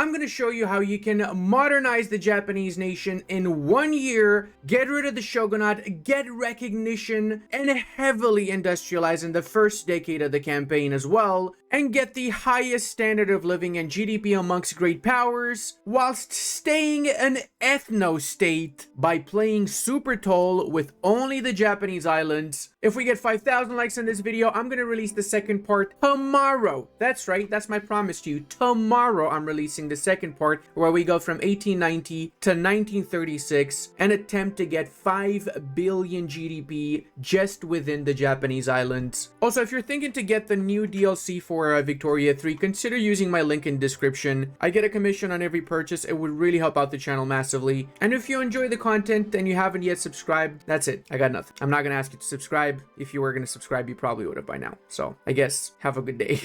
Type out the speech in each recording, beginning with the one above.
I'm going to show you how you can modernize the Japanese nation in 1 year, get rid of the shogunate, get recognition, and heavily industrialize in the first decade of the campaign as well, and get the highest standard of living and GDP amongst great powers, whilst staying an ethno-state by playing super tall with only the Japanese islands. If we get 5,000 likes in this video, I'm going to release the second part tomorrow. That's right, that's my promise to you. Tomorrow I'm releasing the second part where we go from 1890 to 1936 and attempt to get 5 billion GDP just within the Japanese islands. Also, if you're thinking to get the new DLC for Victoria 3, consider using my link in description. I get a commission on every purchase. It would really help out the channel massively. And if you enjoy the content and you haven't yet subscribed, that's it. I got nothing. I'm not going to ask you to subscribe. If you were going to subscribe, you probably would have by now. So I guess have a good day.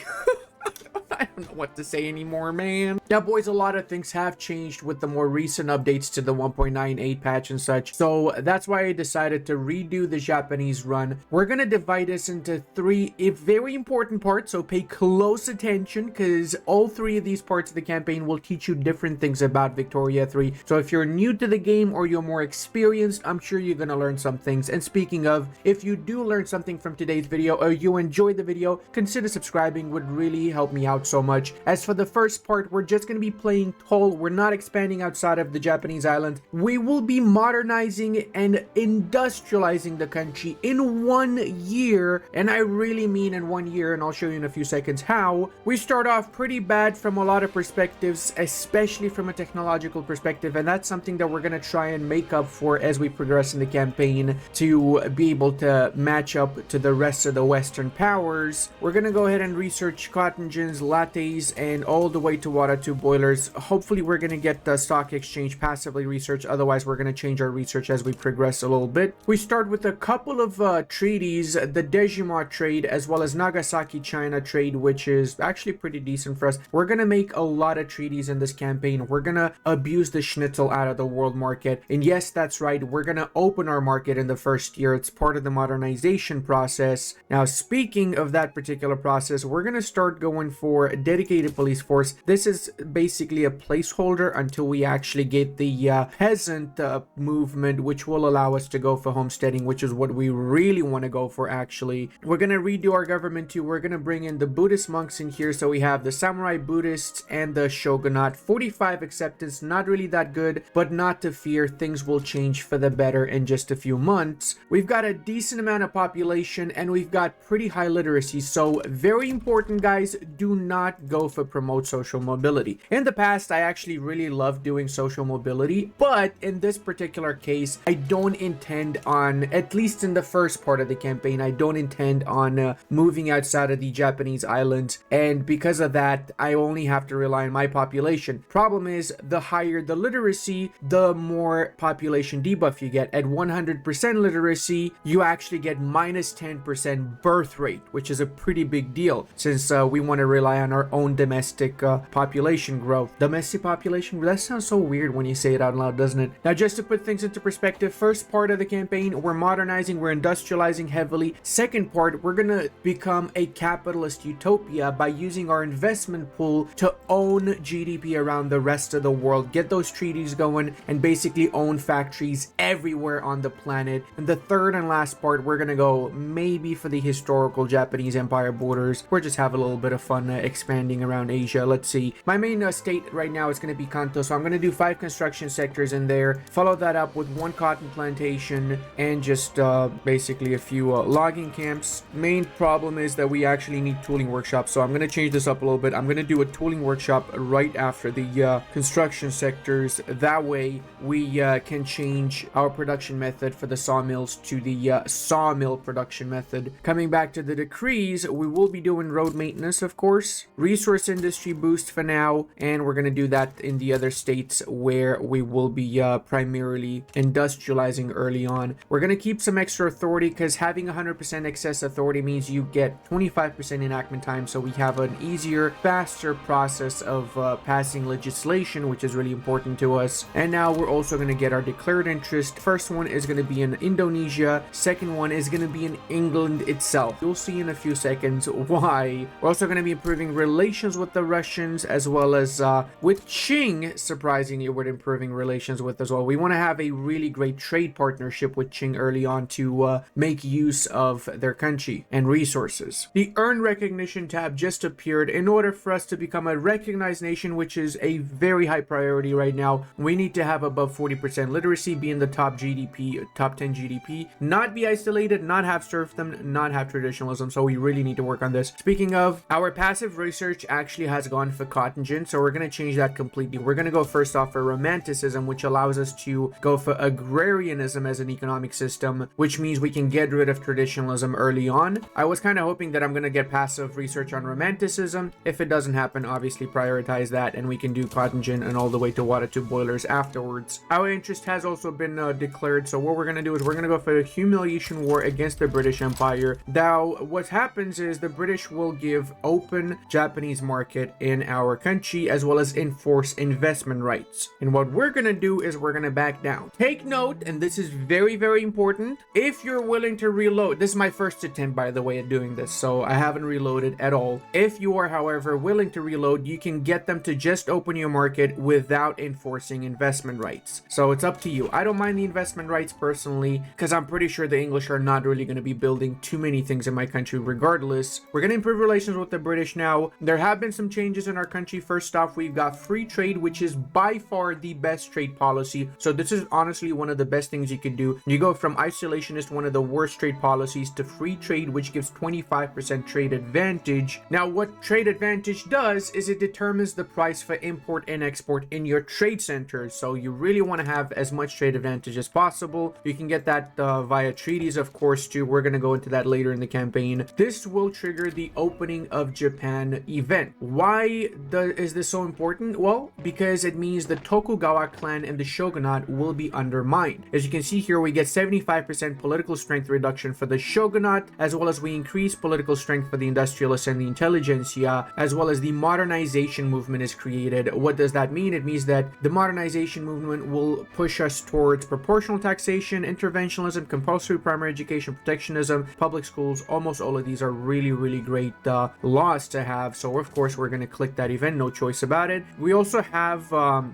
I don't know what to say anymore, man. Now, boys, a lot of things have changed with the more recent updates to the 1.98 patch and such. So that's why I decided to redo the Japanese run. We're going to divide this into 3 very important parts. So pay close attention because all 3 of these parts of the campaign will teach you different things about Victoria 3. So if you're new to the game or you're more experienced, I'm sure you're going to learn some things. And speaking of, if you do learn something from today's video or you enjoyed the video, consider subscribing. Would really help me out so much. As for the first part, we're just going to be playing tall. We're not expanding outside of the Japanese island. We will be modernizing and industrializing the country in 1 year, and I really mean in 1 year, and I'll show you in a few seconds how. We start off pretty bad from a lot of perspectives, especially from a technological perspective, and that's something that we're going to try and make up for as we progress in the campaign to be able to match up to the rest of the Western powers. We're going to go ahead and research cotton gins, lattes, and all the way to water to boilers. Hopefully we're going to get the stock exchange passively researched. Otherwise we're going to change our research as we progress a little bit. We start with a couple of treaties, the Dejima trade as well as Nagasaki China trade, which is actually pretty decent for us. We're going to make a lot of treaties in this campaign. We're going to abuse the schnitzel out of the world market, and yes, that's right, we're going to open our market in the first year. It's part of the modernization process. Now, speaking of that particular process, we're going to start going for a dedicated police force. This is basically a placeholder until we actually get the peasant movement, which will allow us to go for homesteading, which is what we really want to go for. Actually, we're going to redo our government too. We're going to bring in the Buddhist monks in here, so we have the samurai Buddhists and the shogunate. 45 acceptance, not really that good, but not to fear, things will change for the better in just a few months. We've got a decent amount of population and we've got pretty high literacy, so very important, guys, do not go for promote social mobility. In the past, I actually really loved doing social mobility, but in this particular case, I don't intend on, at least in the first part of the campaign, I don't intend on moving outside of the Japanese islands, and because of that, I only have to rely on my population. Problem is, the higher the literacy, the more population debuff you get. At 100% literacy, you actually get minus 10% birth rate, which is a pretty big deal since we want to rely on our own domestic population growth. Domestic population, that sounds so weird when you say it out loud, doesn't it? Now, just to put things into perspective, first part of the campaign, we're modernizing, we're industrializing heavily. Second part, we're gonna become a capitalist utopia by using our investment pool to own GDP around the rest of the world, get those treaties going, and basically own factories everywhere on the planet. And the third and last part, we're gonna go maybe for the historical Japanese Empire borders. We're just have a little bit of fun expanding around Asia. Let's see. My main state right now is going to be Kanto, so I'm going to do 5 construction sectors in there. Follow that up with 1 cotton plantation and just basically a few logging camps. Main problem is that we actually need tooling workshops, so I'm going to change this up a little bit. I'm going to do a tooling workshop right after the construction sectors. That way we can change our production method for the sawmills to the sawmill production method. Coming back to the decrees, we will be doing road maintenance, of course, resource industry boost for now, and we're going to do that in the other states where we will be primarily industrializing early on. We're going to keep some extra authority because having 100% excess authority means you get 25% enactment time, so we have an easier, faster process of passing legislation, which is really important to us. And now we're also going to get our declared interest. First one is going to be in Indonesia, second one is going to be in England itself. You'll see in a few seconds why. We're also going to be improving improving relations with the Russians, as well as with Qing, surprisingly, we're improving relations with as well. We want to have a really great trade partnership with Qing early on to make use of their country and resources. The Earn Recognition tab just appeared. In order for us to become a recognized nation, which is a very high priority right now, we need to have above 40% literacy, be in the top GDP, top 10 GDP, not be isolated, not have serfdom, not have traditionalism. So we really need to work on this. Speaking of, our passive research actually has gone for cotton gin, so we're going to change that completely. We're going to go first off for romanticism, which allows us to go for agrarianism as an economic system, which means we can get rid of traditionalism early on. I was kind of hoping that I'm going to get passive research on romanticism. If it doesn't happen, obviously prioritize that, and we can do cotton gin and all the way to water to boilers afterwards. Our interest has also been declared, so what we're going to do is we're going to go for a humiliation war against the British Empire. Now, what happens is the British will give open Japanese market in our country, as well as enforce investment rights. And what we're going to do is we're going to back down. Take note, and this is very, very important, if you're willing to reload, this is my first attempt, by the way, at doing this, so I haven't reloaded at all. If you are, however, willing to reload, you can get them to just open your market without enforcing investment rights. So it's up to you. I don't mind the investment rights personally, because I'm pretty sure the English are not really going to be building too many things in my country regardless. We're going to improve relations with the British now. There have been some changes in our country. First off, we've got free trade, which is by far the best trade policy. So this is honestly one of the best things you could do. You go from isolationist, one of the worst trade policies, to free trade, which gives 25% trade advantage. Now, what trade advantage does is it determines the price for import and export in your trade centers. So you really want to have as much trade advantage as possible. You can get that via treaties, of course, too. We're going to go into that later in the campaign. This will trigger the opening of Japan event. Why is this so important? Well, because it means the Tokugawa clan and the shogunate will be undermined. As you can see here, we get 75% political strength reduction for the shogunate, as well as we increase political strength for the industrialists and the intelligentsia, as well as the modernization movement is created. What does that mean? It means that the modernization movement will push us towards proportional taxation, interventionism, compulsory primary education, protectionism, public schools. Almost all of these are really, really great laws to have. So of course, we're going to click that event, no choice about it. We also have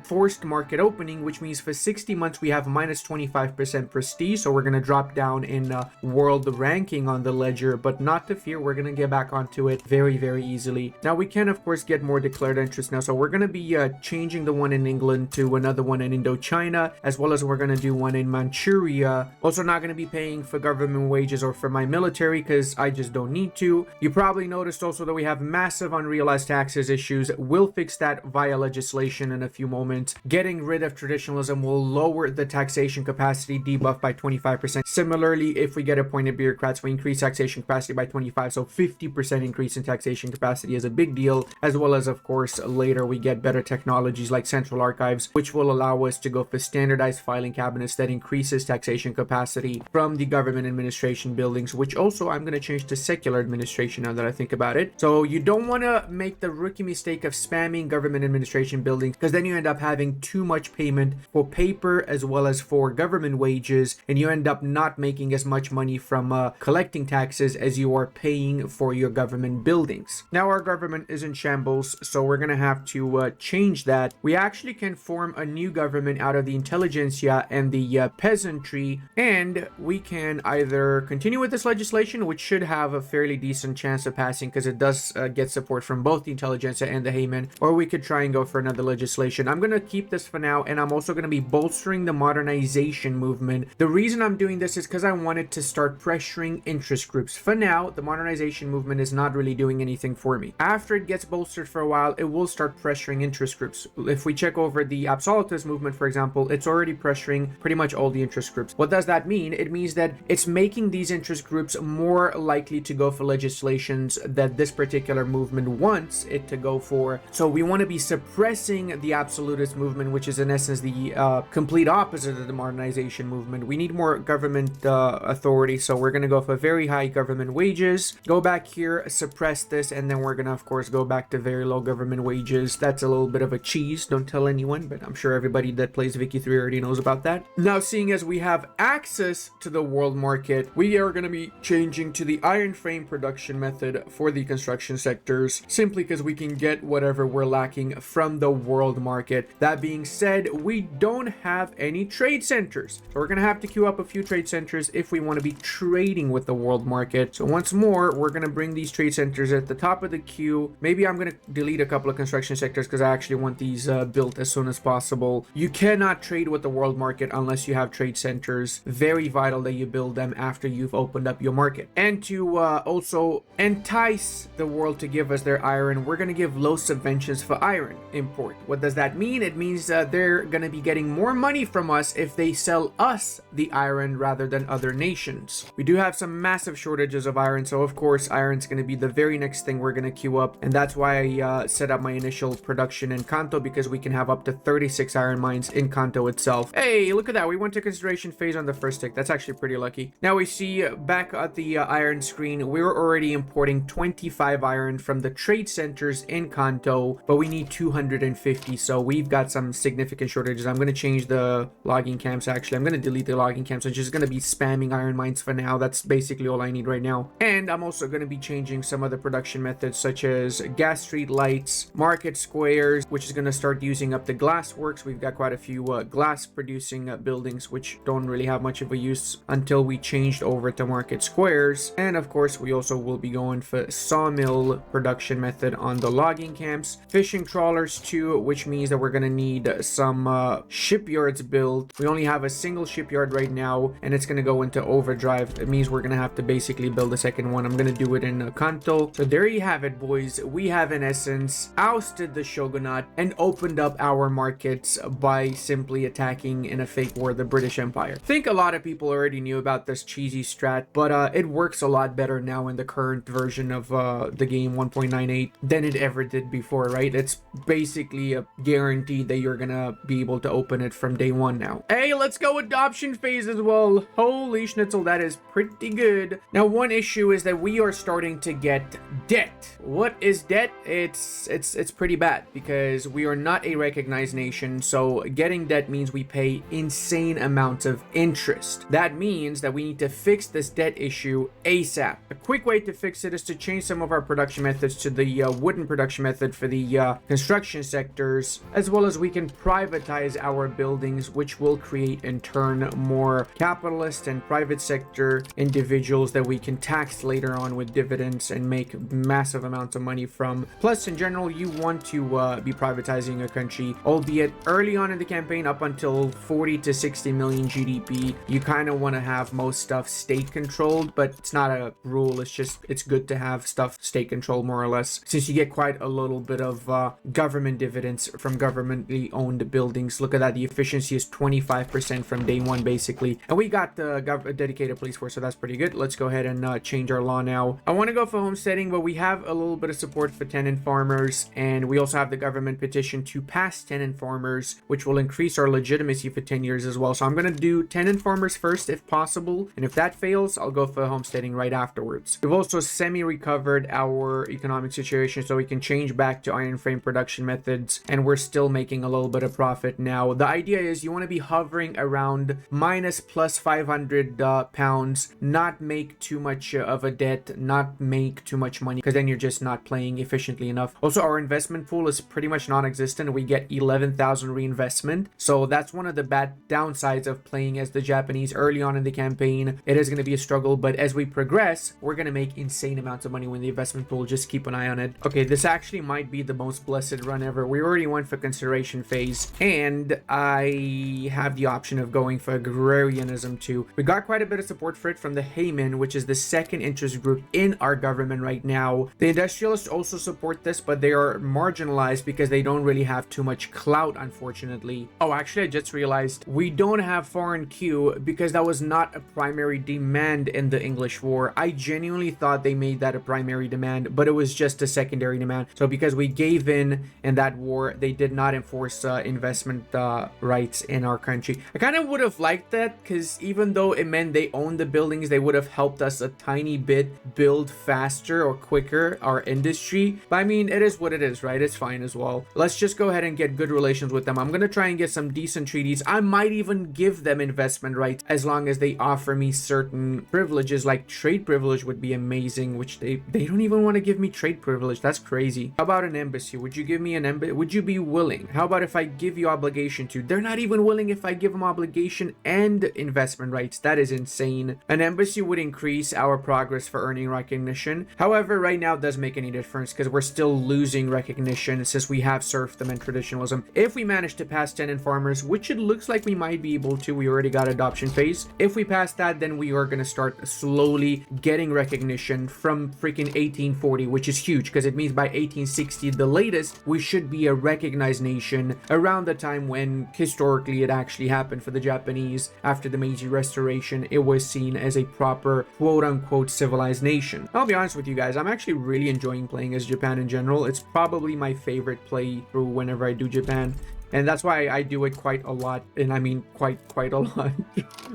forced market opening, which means for 60 months we have minus 25% prestige. So we're going to drop down in world ranking on the ledger, but not to fear, we're going to get back onto it very, very easily. Now we can of course get more declared interest now. So we're going to be changing the one in England to another one in Indochina, as well as we're going to do one in Manchuria. Also not going to be paying for government wages or for my military because I just don't need to. You probably noticed also that we have massive unrealized taxes issues. We'll fix that via legislation in a few moments. Getting rid of traditionalism will lower the taxation capacity debuff by 25%. Similarly, if we get appointed bureaucrats, we increase taxation capacity by 25, so 50% increase in taxation capacity is a big deal, as well as of course later we get better technologies like central archives, which will allow us to go for standardized filing cabinets that increases taxation capacity from the government administration buildings, which also I'm going to change to secular administration now that I think about it. So you don't want to make the rookie mistake of spamming government administration buildings, because then you end up having too much payment for paper as well as for government wages, and you end up not making as much money from collecting taxes as you are paying for your government buildings. Now our government is in shambles, so we're going to have to change that. We actually can form a new government out of the intelligentsia and the peasantry, and we can either continue with this legislation, which should have a fairly decent chance of passing because it does get support from both the intelligentsia and the Hayman, or we could try and go for another legislation. I'm going to keep this for now, and I'm also going to be bolstering the modernization movement. The reason I'm doing this is because I wanted to start pressuring interest groups. For now, the modernization movement is not really doing anything for me. After it gets bolstered for a while, it will start pressuring interest groups. If we check over the absolutist movement, for example, it's already pressuring pretty much all the interest groups. What does that mean? It means that it's making these interest groups more likely to go for legislations that this particular movement wants it to go for. So we want to be suppressing the absolutist movement, which is in essence the complete opposite of the modernization movement. We need more government authority, so we're going to go for very high government wages, go back here, suppress this, and then we're going to of course go back to very low government wages. That's a little bit of a cheese, don't tell anyone, but I'm sure everybody that plays Vicky 3 already knows about that. Now, seeing as we have access to the world market, we are going to be changing to the iron frame production method for the construction sector. sectors, simply because we can get whatever we're lacking from the world market. That being said, we don't have any trade centers, so we're gonna have to queue up a few trade centers if we want to be trading with the world market. So once more, we're gonna bring these trade centers at the top of the queue. Maybe I'm gonna delete a couple of construction sectors because I actually want these built as soon as possible. You cannot trade with the world market unless you have trade centers. Very vital that you build them after you've opened up your market. And to also entice the world to give us their iron, we're gonna give low subventions for iron import. What does that mean? It means they're gonna be getting more money from us if they sell us the iron rather than other nations. We do have some massive shortages of iron, so of course iron's gonna be the very next thing we're gonna queue up, and that's why I set up my initial production in Kanto, because we can have up to 36 iron mines in Kanto itself. Hey, look at that, we went to consideration phase on the first tick. That's actually pretty lucky. Now we see back at the iron screen, we're already importing 25 iron from the trade centers in Kanto, but we need 250, so we've got some significant shortages. I'm going to change the logging camps. Actually, I'm going to delete the logging camps. I'm just going to be spamming iron mines for now. That's basically all I need right now. And I'm also going to be changing some of the production methods, such as gas street lights, market squares, which is going to start using up the glass works. We've got quite a few glass producing buildings, which don't really have much of a use until we changed over to market squares. And of course, we also will be going for sawmill production method on the logging camps. Fishing trawlers too, which means that we're going to need some shipyards built. We only have a single shipyard right now, and it's going to go into overdrive. It means we're going to have to basically build a second one. I'm going to do it in Kanto. So there you have it, boys. We have in essence ousted the shogunate and opened up our markets by simply attacking in a fake war the British Empire. I think a lot of people already knew about this cheesy strat, but it works a lot better now in the current version of the game 1.98 than it ever did before, right? It's basically a guarantee that you're gonna be able to open it from day one now. Hey, let's go adoption phase as well. Holy schnitzel, that is pretty good. Now, one issue is that we are starting to get debt. What is debt? It's pretty bad because we are not a recognized nation, so getting debt means we pay insane amounts of interest. That means that we need to fix this debt issue ASAP. A quick way to fix it is to change some of our production methods to the wooden production method for the construction sectors, as well as we can privatize our buildings, which will create in turn more capitalist and private sector individuals that we can tax later on with dividends and make massive amounts of money from. Plus, in general, you want to be privatizing a country, albeit early on in the campaign up until 40 to 60 million GDP. You kind of want to have most stuff state controlled, but it's not a rule. It's just, it's good to have stuff state controlled more or less, since you get quite a little bit of government dividends from governmentally owned buildings. Look at that. The efficiency is 25% from day one, basically. And we got the dedicated police force, so that's pretty good. Let's go ahead and change our law now. I want to go for homesteading, but we have a little bit of support for tenant farmers, and we also have the government petition to pass tenant farmers, which will increase our legitimacy for 10 years as well. So I'm going to do tenant farmers first if possible, and if that fails, I'll go for homesteading right afterwards. We've also semi-recovered our economic situation, so we can change back to iron frame production methods, and we're still making a little bit of profit now. The idea is you want to be hovering around minus plus 500 pounds, not make too much of a debt, not make too much money, because then you're just not playing efficiently enough. Also, our investment pool is pretty much non-existent. We get 11,000 reinvestment, so that's one of the bad downsides of playing as the Japanese early on in the campaign. It is going to be a struggle, but as we progress, we're going to make insane amounts of money when the investment pool. Just keep an eye on it. Okay, this actually might be the most blessed run ever. We already went for consideration phase, and I have the option of going for agrarianism too. We got quite a bit of support for it from the Hayman, which is the second interest group in our government right now. The industrialists also support this, but they are marginalized because they don't really have too much clout, unfortunately. Oh, actually, I just realized we don't have foreign Q because that was not a primary demand in the English war. I genuinely thought they made that a primary demand, but it was just a secondary demand. So because we gave in that war, they did not enforce investment rights in our country. I kind of would have liked that, because even though it meant they owned the buildings, they would have helped us a tiny bit build faster or quicker our industry. But I mean, it is what it is, right? It's fine as well. Let's just go ahead and get good relations with them. I'm going to try and get some decent treaties. I might even give them investment rights as long as they offer me certain privileges, like trade privilege would be amazing, which they don't even want to give give me trade privilege? That's crazy. How about an embassy? Would you give me an embassy? Would you be willing? How about if I give you obligation to? They're not even willing if I give them obligation and investment rights. That is insane. An embassy would increase our progress for earning recognition. However, right now it doesn't make any difference because we're still losing recognition since we have serfdom and traditionalism. If we manage to pass tenant farmers, which it looks like we might be able to, we already got adoption phase. If we pass that, then we are going to start slowly getting recognition from freaking 1840, which is huge because it means by 1860, the latest, we should be a recognized nation around the time when historically it actually happened for the Japanese. After the Meiji Restoration, it was seen as a proper quote-unquote civilized nation. I'll be honest with you guys, I'm actually really enjoying playing as Japan in general. It's probably my favorite playthrough whenever I do Japan. And that's why I do it quite a lot, and I mean quite a lot.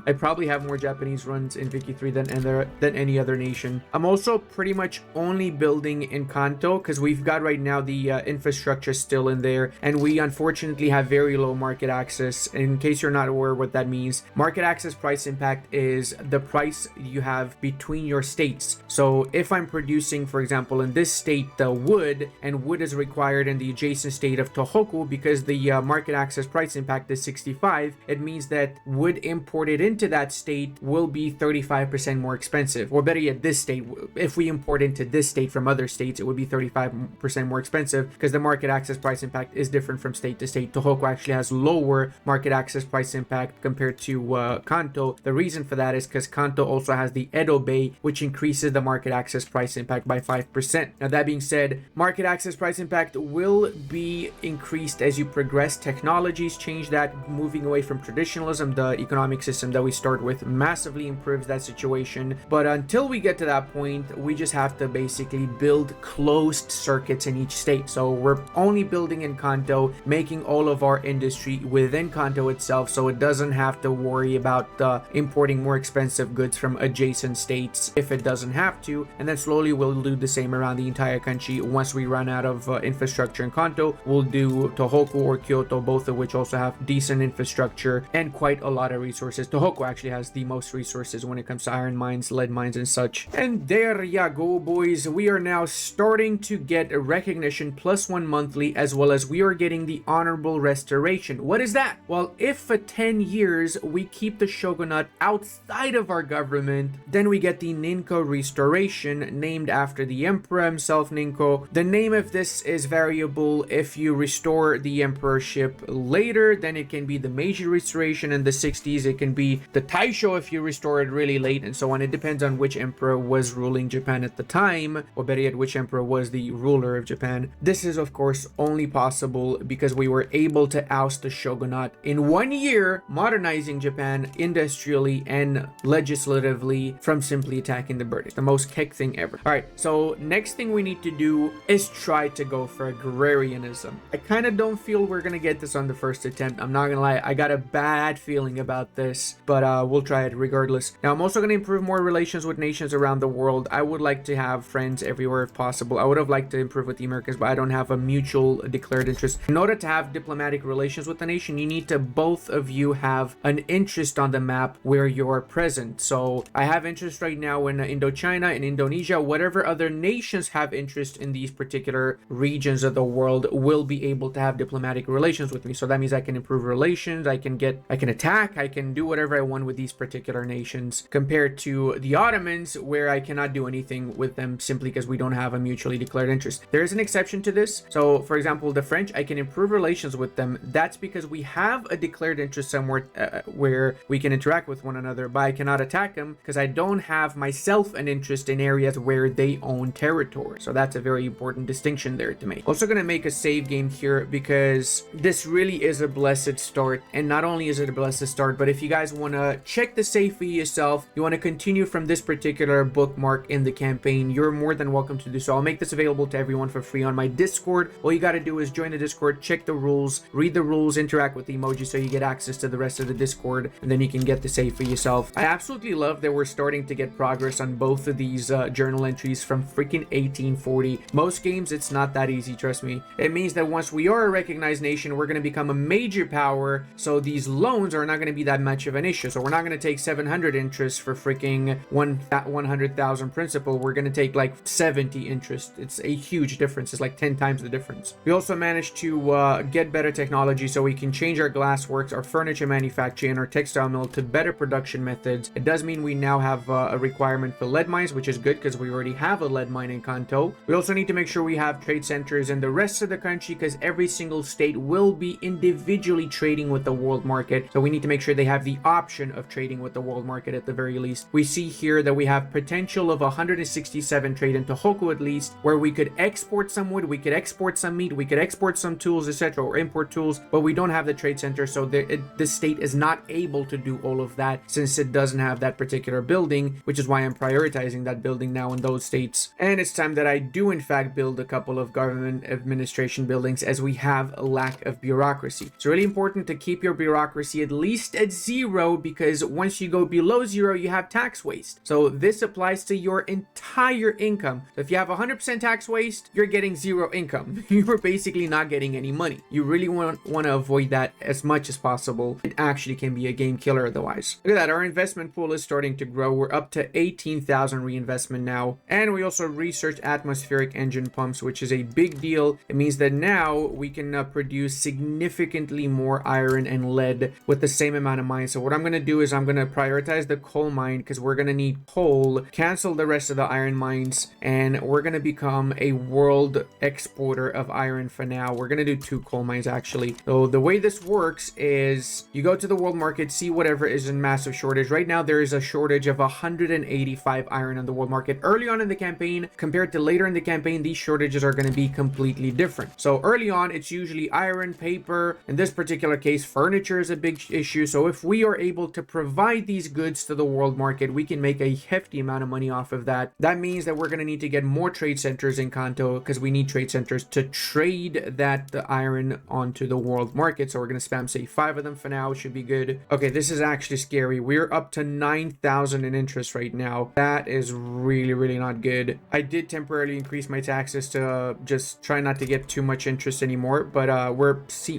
I probably have more Japanese runs in Wiki 3 than any other nation. I'm also pretty much only building in Kanto because we've got right now the infrastructure still in there, and we unfortunately have very low market access. In case you're not aware what that means, market access price impact is the price you have between your states. So if I'm producing, for example, in this state, the wood, and wood is required in the adjacent state of Tohoku because the market access price impact is 65, it means that wood imported into that state will be 35% more expensive. Or better yet, this state, if we import into this state from other states, it would be 35% more expensive because the market access price impact is different from state to state. Tohoku actually has lower market access price impact compared to Kanto. The reason for that is because Kanto also has the Edo Bay, which increases the market access price impact by 5%. Now that being said, market access price impact will be increased as you progress. Technologies change that, moving away from traditionalism. The economic system that we start with massively improves that situation, but until we get to that point, we just have to basically build closed circuits in each state. So we're only building in Kanto, making all of our industry within Kanto itself, so it doesn't have to worry about importing more expensive goods from adjacent states if it doesn't have to. And then slowly we'll do the same around the entire country. Once we run out of infrastructure in Kanto, we'll do Tohoku or Kyoto, both of which also have decent infrastructure and quite a lot of resources. Tohoku actually has the most resources when it comes to iron mines, lead mines, and such. And there ya go, boys. We are now starting to get a recognition +1 monthly, as well as we are getting the honorable restoration. What is that? Well, if for 10 years we keep the shogunate outside of our government, then we get the Ninko restoration, named after the emperor himself, Ninko. The name of this is variable. If you restore the emperorship later, then it can be the Meiji Restoration. In the 60s, it can be the Taisho if you restore it really late, and so on. It depends on which emperor was ruling Japan at the time, or better yet, which emperor was the ruler of Japan. This is, of course, only possible because we were able to oust the shogunate in 1 year, modernizing Japan industrially and legislatively from simply attacking the British. The most kick thing ever. All right, so next thing we need to do is try to go for agrarianism. I kind of don't feel we're gonna get this on the first attempt. I'm not gonna lie, I got a bad feeling about this, but we'll try it regardless. Now, I'm also gonna improve more relations with nations around the world. I would like to have friends everywhere if possible. I would have liked to improve with the Americans, but I don't have a mutual declared interest. In order to have diplomatic relations with the nation, you need to both of you have an interest on the map where you're present. So I have interest right now in Indochina, in Indonesia. Whatever other nations have interest in these particular regions of the world will be able to have diplomatic relations with me. So that means I can improve relations, I can attack, I can do whatever I want with these particular nations, compared to the Ottomans, where I cannot do anything with them simply because we don't have a mutually declared interest. There is an exception to this. So for example, the French, I can improve relations with them. That's because we have a declared interest somewhere where we can interact with one another, but I cannot attack them because I don't have myself an interest in areas where they own territory. So that's a very important distinction there to make. Also gonna make a save game here because this really is a blessed start. And not only is it a blessed start, but if you guys want to check the save for yourself, you want to continue from this particular bookmark in the campaign, you're more than welcome to do so. I'll make this available to everyone for free on my Discord. All you got to do is join the Discord, check the rules, read the rules, interact with the emoji so you get access to the rest of the Discord, and then you can get the save for yourself. I absolutely love that we're starting to get progress on both of these journal entries from freaking 1840. Most games, it's not that easy, trust me. It means that once we are a recognized nation, nation, we're going to become a major power, so these loans are not going to be that much of an issue. So we're not going to take 700 interest for freaking 100,000 principal. We're going to take like 70 interest. It's a huge difference. It's like 10 times the difference. We also managed to get better technology, so we can change our glass works, our furniture manufacturing, and our textile mill to better production methods. It does mean we now have a requirement for lead mines, which is good because we already have a lead mine in Kanto. We also need to make sure we have trade centers in the rest of the country, because every single state will be individually trading with the world market. So we need to make sure they have the option of trading with the world market at the very least. We see here that we have potential of 167 trade in Tohoku at least, where we could export some wood, we could export some meat, we could export some tools, etc., or import tools, but we don't have the trade center, so the state is not able to do all of that since it doesn't have that particular building, which is why I'm prioritizing that building now in those states. And it's time that I do in fact build a couple of government administration buildings, as we have a lack of bureaucracy. It's really important to keep your bureaucracy at least at 0, because once you go below 0, you have tax waste. So this applies to your entire income. So if you have 100% tax waste, you're getting 0 income. You're basically not getting any money. You really want to avoid that as much as possible. It actually can be a game killer otherwise. Look at that, our investment pool is starting to grow. We're up to 18,000 reinvestment now. And we also researched atmospheric engine pumps, which is a big deal. It means that now we can produce significantly more iron and lead with the same amount of mines. So what I'm going to do is I'm going to prioritize the coal mine, because we're going to need coal, cancel the rest of the iron mines, and we're going to become a world exporter of iron for now. We're going to do 2 coal mines actually. So the way this works is you go to the world market, see whatever is in massive shortage. Right now there is a shortage of 185 iron on the world market. Early on in the campaign compared to later in the campaign, these shortages are going to be completely different. So early on it's usually iron, paper. In this particular case, furniture is a big issue. So if we are able to provide these goods to the world market, we can make a hefty amount of money off of that. That means that we're going to need to get more trade centers in Kanto, because we need trade centers to trade the iron onto the world market. So we're going to spam say 5 of them for now. It should be good. Okay, this is actually scary. We're up to 9,000 in interest right now. That is really not good. I did temporarily increase my taxes to just try not to get too much interest anymore, but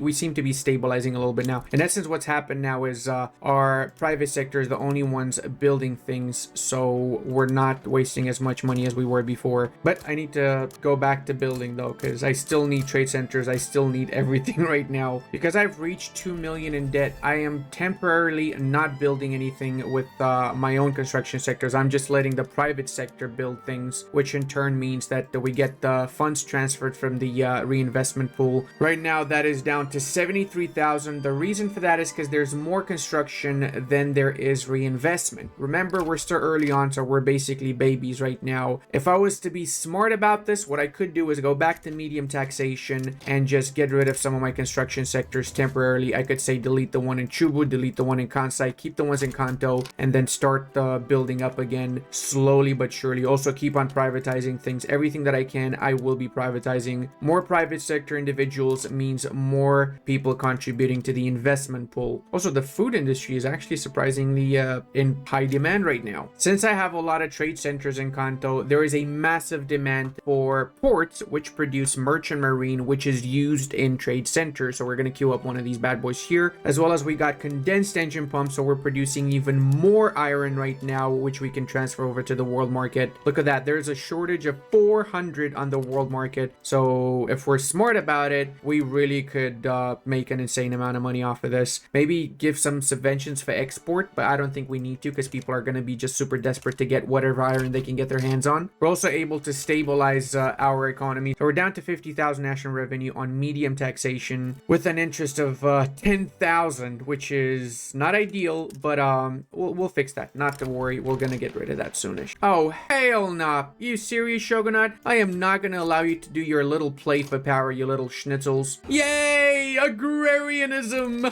we seem to be stabilizing a little bit now. In essence, what's happened now is our private sector is the only ones building things, so we're not wasting as much money as we were before. But I need to go back to building though, because I still need trade centers. I still need everything right now. Because I've reached 2 million in debt, I am temporarily not building anything with my own construction sectors. I'm just letting the private sector build things, which in turn means that we get the funds transferred from the reinvestment pool. Right now that is down to 73,000. The reason for that is because there's more construction than there is reinvestment. Remember, we're still early on, so we're basically babies right now. If I was to be smart about this, what I could do is go back to medium taxation and just get rid of some of my construction sectors temporarily. I could say delete the one in Chubu, delete the one in Kansai, keep the ones in Kanto, and then start building up again slowly but surely. Also keep on privatizing things. Everything that I can, I will be privatizing. More private sector individuals means more people contributing to the investment pool. Also, the food industry is actually surprisingly in high demand right now. Since I have a lot of trade centers in Kanto, there is a massive demand for ports which produce merchant marine, which is used in trade centers. So we're going to queue up one of these bad boys here, as well as we got condensed engine pumps, so we're producing even more iron right now, which we can transfer over to the world market. Look at that, there's a shortage of 400 on the world market. So if we're smart about it, we really could make an insane amount of money off of this. Maybe give some subventions for export, but I don't think we need to, because people are going to be just super desperate to get whatever iron they can get their hands on. We're also able to stabilize our economy. So we're down to 50,000 national revenue on medium taxation with an interest of 10,000, which is not ideal, but we'll fix that. Not to worry, we're gonna get rid of that soonish. Oh, hell nah. You serious, Shogunate? I am not gonna allow you to do your little play for power, you little schnitzels. Yay! Agrarianism!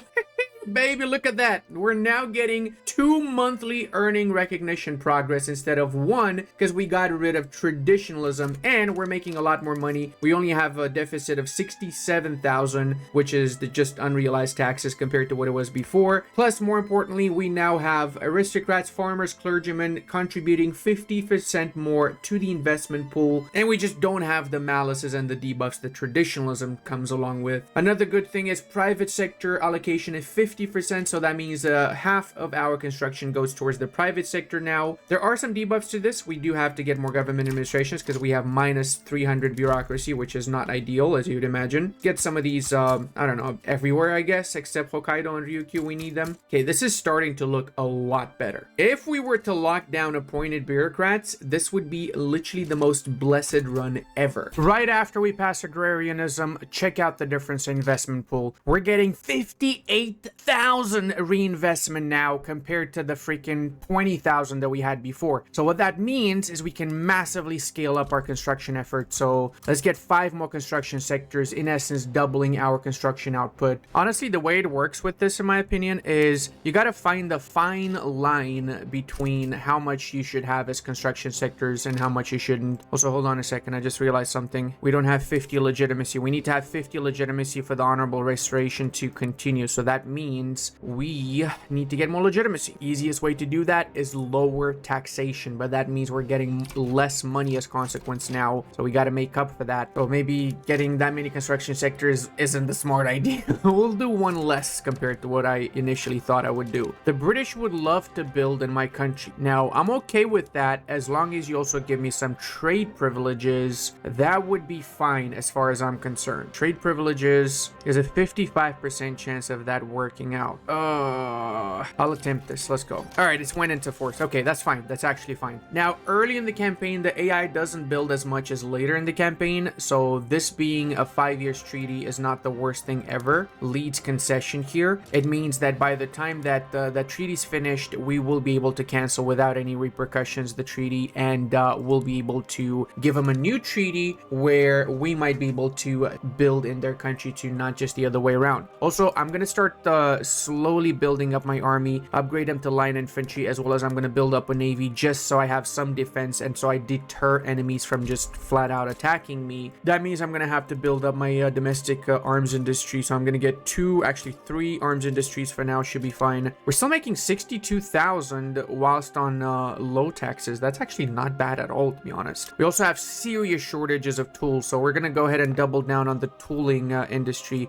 baby, look at that. We're now getting 2 monthly earning recognition progress instead of 1 because we got rid of traditionalism and we're making a lot more money. We only have a deficit of 67,000, which is the just unrealized taxes compared to what it was before. Plus, more importantly, we now have aristocrats, farmers, clergymen contributing 50% more to the investment pool, and we just don't have the malices and the debuffs that traditionalism comes along with. Another good thing is private sector allocation is 50%, so that means half of our construction goes towards the private sector now. There are some debuffs to this. We do have to get more government administrations because we have minus 300 bureaucracy, which is not ideal, as you'd imagine. Get some of these, I don't know, everywhere, I guess, except Hokkaido and Ryukyu, we need them. Okay, this is starting to look a lot better. If we were to lock down appointed bureaucrats, this would be literally the most blessed run ever. Right after we pass agrarianism, check out the difference in investment pool. We're getting 58,000 reinvestment now compared to the freaking 20,000 that we had before. So what that means is we can massively scale up our construction effort. So let's get 5 more construction sectors, in essence doubling our construction output. Honestly, the way it works with this, in my opinion, is you got to find the fine line between how much you should have as construction sectors and how much you shouldn't. Also, hold on a second, I just realized something. We don't have 50 legitimacy. We need to have 50 legitimacy for the honorable restoration to continue. So that means we need to get more legitimacy. Easiest way to do that is lower taxation, but that means we're getting less money as consequence now. So we got to make up for that. So maybe getting that many construction sectors isn't the smart idea. We'll do one less compared to what I initially thought I would do. The British would love to build in my country. Now, I'm okay with that as long as you also give me some trade privileges. That would be fine as far as I'm concerned. Trade privileges is a 55% chance of that working out. I'll attempt this. Let's go. All right, it's went into force. Okay, that's fine. That's actually fine. Now, early in the campaign, the AI doesn't build as much as later in the campaign. So this being a 5 years treaty is not the worst thing ever. Leads concession here. It means that by the time that that treaty's finished, we will be able to cancel without any repercussions the treaty, and we'll be able to give them a new treaty where we might be able to build in their country too, not just the other way around. Also, I'm gonna start slowly building up my army, upgrade them to line infantry, as well as I'm gonna build up a navy just so I have some defense and so I deter enemies from just flat out attacking me. That means I'm gonna have to build up my domestic arms industry, so I'm gonna get 2, actually 3 arms industries for now, should be fine. We're still making 62,000 whilst on low taxes. That's actually not bad at all, to be honest. We also have serious shortages of tools, so we're gonna go ahead and double down on the tooling industry.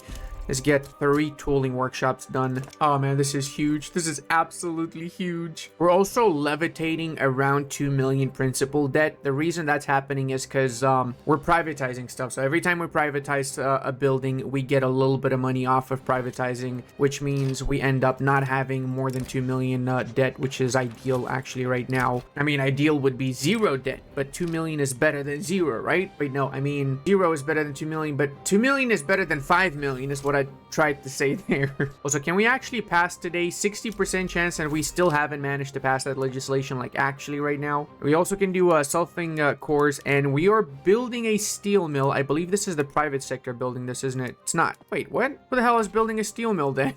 Let's get 3 tooling workshops done. Oh man, this is huge. This is absolutely huge. We're also levitating around 2 million principal debt. The reason that's happening is because we're privatizing stuff. So every time we privatize a building, we get a little bit of money off of privatizing, which means we end up not having more than 2 million debt, which is ideal actually right now. I mean, ideal would be 0 debt, but 2 million is better than 0, right? Wait, no, I mean 0 is better than 2 million, but 2 million is better than 5 million is what I tried to say there. Also, can we actually pass today? 60% chance, and we still haven't managed to pass that legislation, like actually right now. We also can do sulfing cores, and we are building a steel mill. I believe this is the private sector building this, isn't it? It's not. Wait, what? Who the hell is building a steel mill then?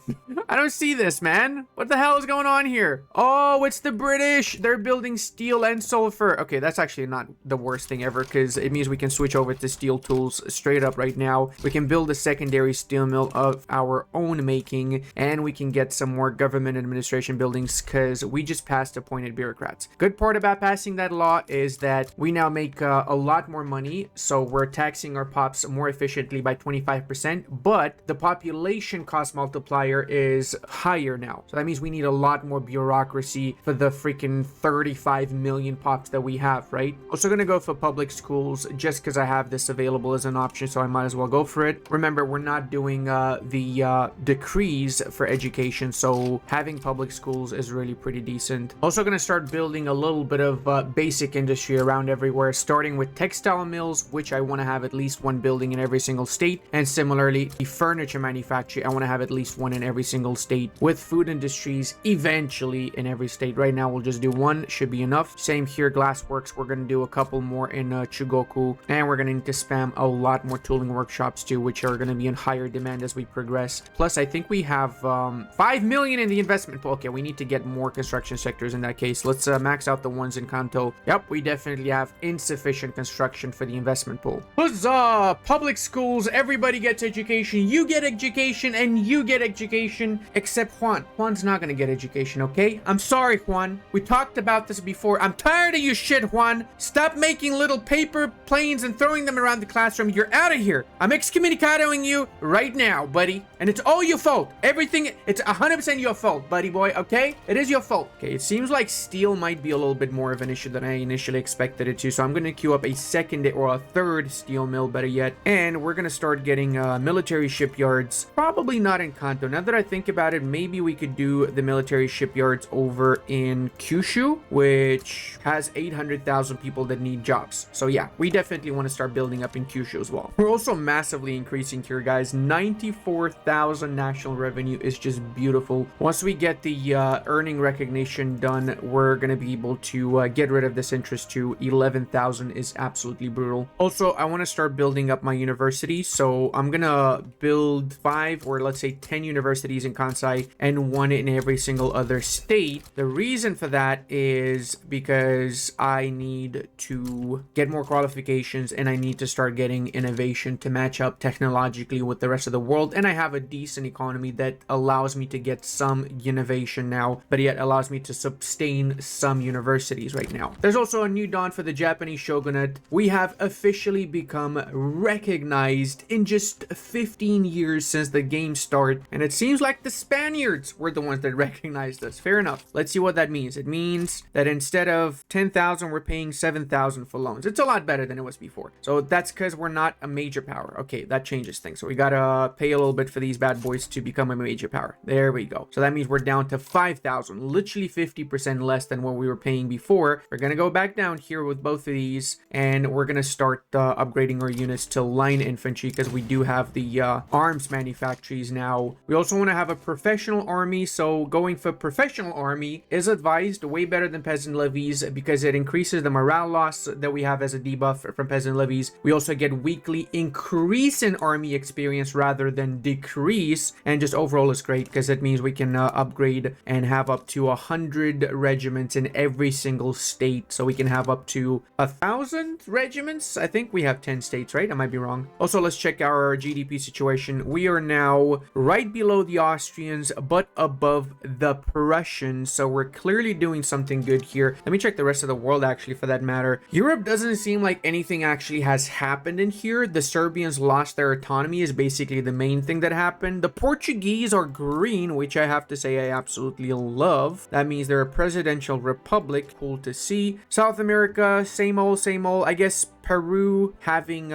I don't see this, man. What the hell is going on here? Oh, it's the British. They're building steel and sulfur. Okay, that's actually not the worst thing ever, because it means we can switch over to steel tools straight up right now. We can build a secondary steel mill of our own making, and we can get some more government administration buildings because we just passed appointed bureaucrats. Good part about passing that law is that we now make a lot more money, so we're taxing our pops more efficiently by 25%, but the population cost multiplier is higher now. So that means we need a lot more bureaucracy for the freaking 35 million pops that we have, right? Also gonna go for public schools just because I have this available as an option, so I might as well go for it. Remember, we're not doing the decrees for education, so having public schools is really pretty decent. Also gonna start building a little bit of basic industry around everywhere, starting with textile mills, which I want to have at least one building in every single state, and similarly the furniture manufacturing, I want to have at least one in every single state, with food industries eventually in every state. Right now we'll just do one, should be enough. Same here, glassworks, we're gonna do a couple more in Chugoku, and we're gonna need to spam a lot more tooling workshops too, which are gonna be in higher demand as we progress. Plus, I think we have 5 million in the investment pool. Okay, we need to get more construction sectors in that case. Let's max out the ones in Kanto. Yep, we definitely have insufficient construction for the investment pool. Huzzah! Public schools, everybody gets education. You get education and you get education, except Juan. Juan's not gonna get education, okay? I'm sorry, Juan. We talked about this before. I'm tired of you shit, Juan. Stop making little paper planes and throwing them around the classroom. You're out of here. I'm excommunicating you right now, buddy. And it's all your fault. Everything, it's 100% your fault, buddy boy, okay? It is your fault. Okay, it seems like steel might be a little bit more of an issue than I initially expected it to, so I'm gonna queue up a second or a third steel mill, better yet, and we're gonna start getting military shipyards. Probably not in Kanto. Now that I think about it, maybe we could do the military shipyards over in Kyushu, which has 800,000 people that need jobs. So yeah, we definitely want to start building up in Kyushu as well. We're also massively increasing here, guys. 94,000 national revenue is just beautiful. Once we get the earning recognition done, we're gonna be able to get rid of this interest to 11,000 is absolutely brutal. Also, I want to start building up my university, so I'm gonna build 5 or let's say 10 universities in Kansai and 1 in every single other state. The reason for that is because I need to get more qualifications and I need to start getting innovation to match up technologically with the rest of the world, and I have a decent economy that allows me to get some innovation now, but yet allows me to sustain some universities right now. There's also a new dawn for the Japanese shogunate. We have officially become recognized in just 15 years since the game start, and it seems like the Spaniards were the ones that recognized us. Fair enough. Let's see what that means. It means that instead of 10,000, we're paying 7,000 for loans. It's a lot better than it was before. So that's because we're not a major power. Okay, that changes things. So we gotta pay a little bit for these bad boys to become a major power. There we go. So that means we're down to 5,000, literally 50% less than what we were paying before. We're gonna go back down here with both of these, and we're gonna start upgrading our units to line infantry because we do have the arms manufactories now. We also want to have a professional army, so going for professional army is advised, way better than peasant levies because it increases the morale loss that we have as a debuff from peasant levies. We also get weekly increase in army experience rather than decrease, and just overall is great because it means we can upgrade and have up to 100 regiments in every single state, so we can have up to 1,000 regiments. I think we have 10 states, right? I might be wrong. Also, let's check our GDP situation. We are now right below the Austrians but above the Prussians, so we're clearly doing something good here. Let me check the rest of the world actually, for that matter. Europe doesn't seem like anything actually has happened in here. The Serbians lost their autonomy is basically the main thing that happened. The Portuguese are green, which I have to say I absolutely love. That means they're a presidential republic. Cool to see. South America, same old, same old. I guess Peru having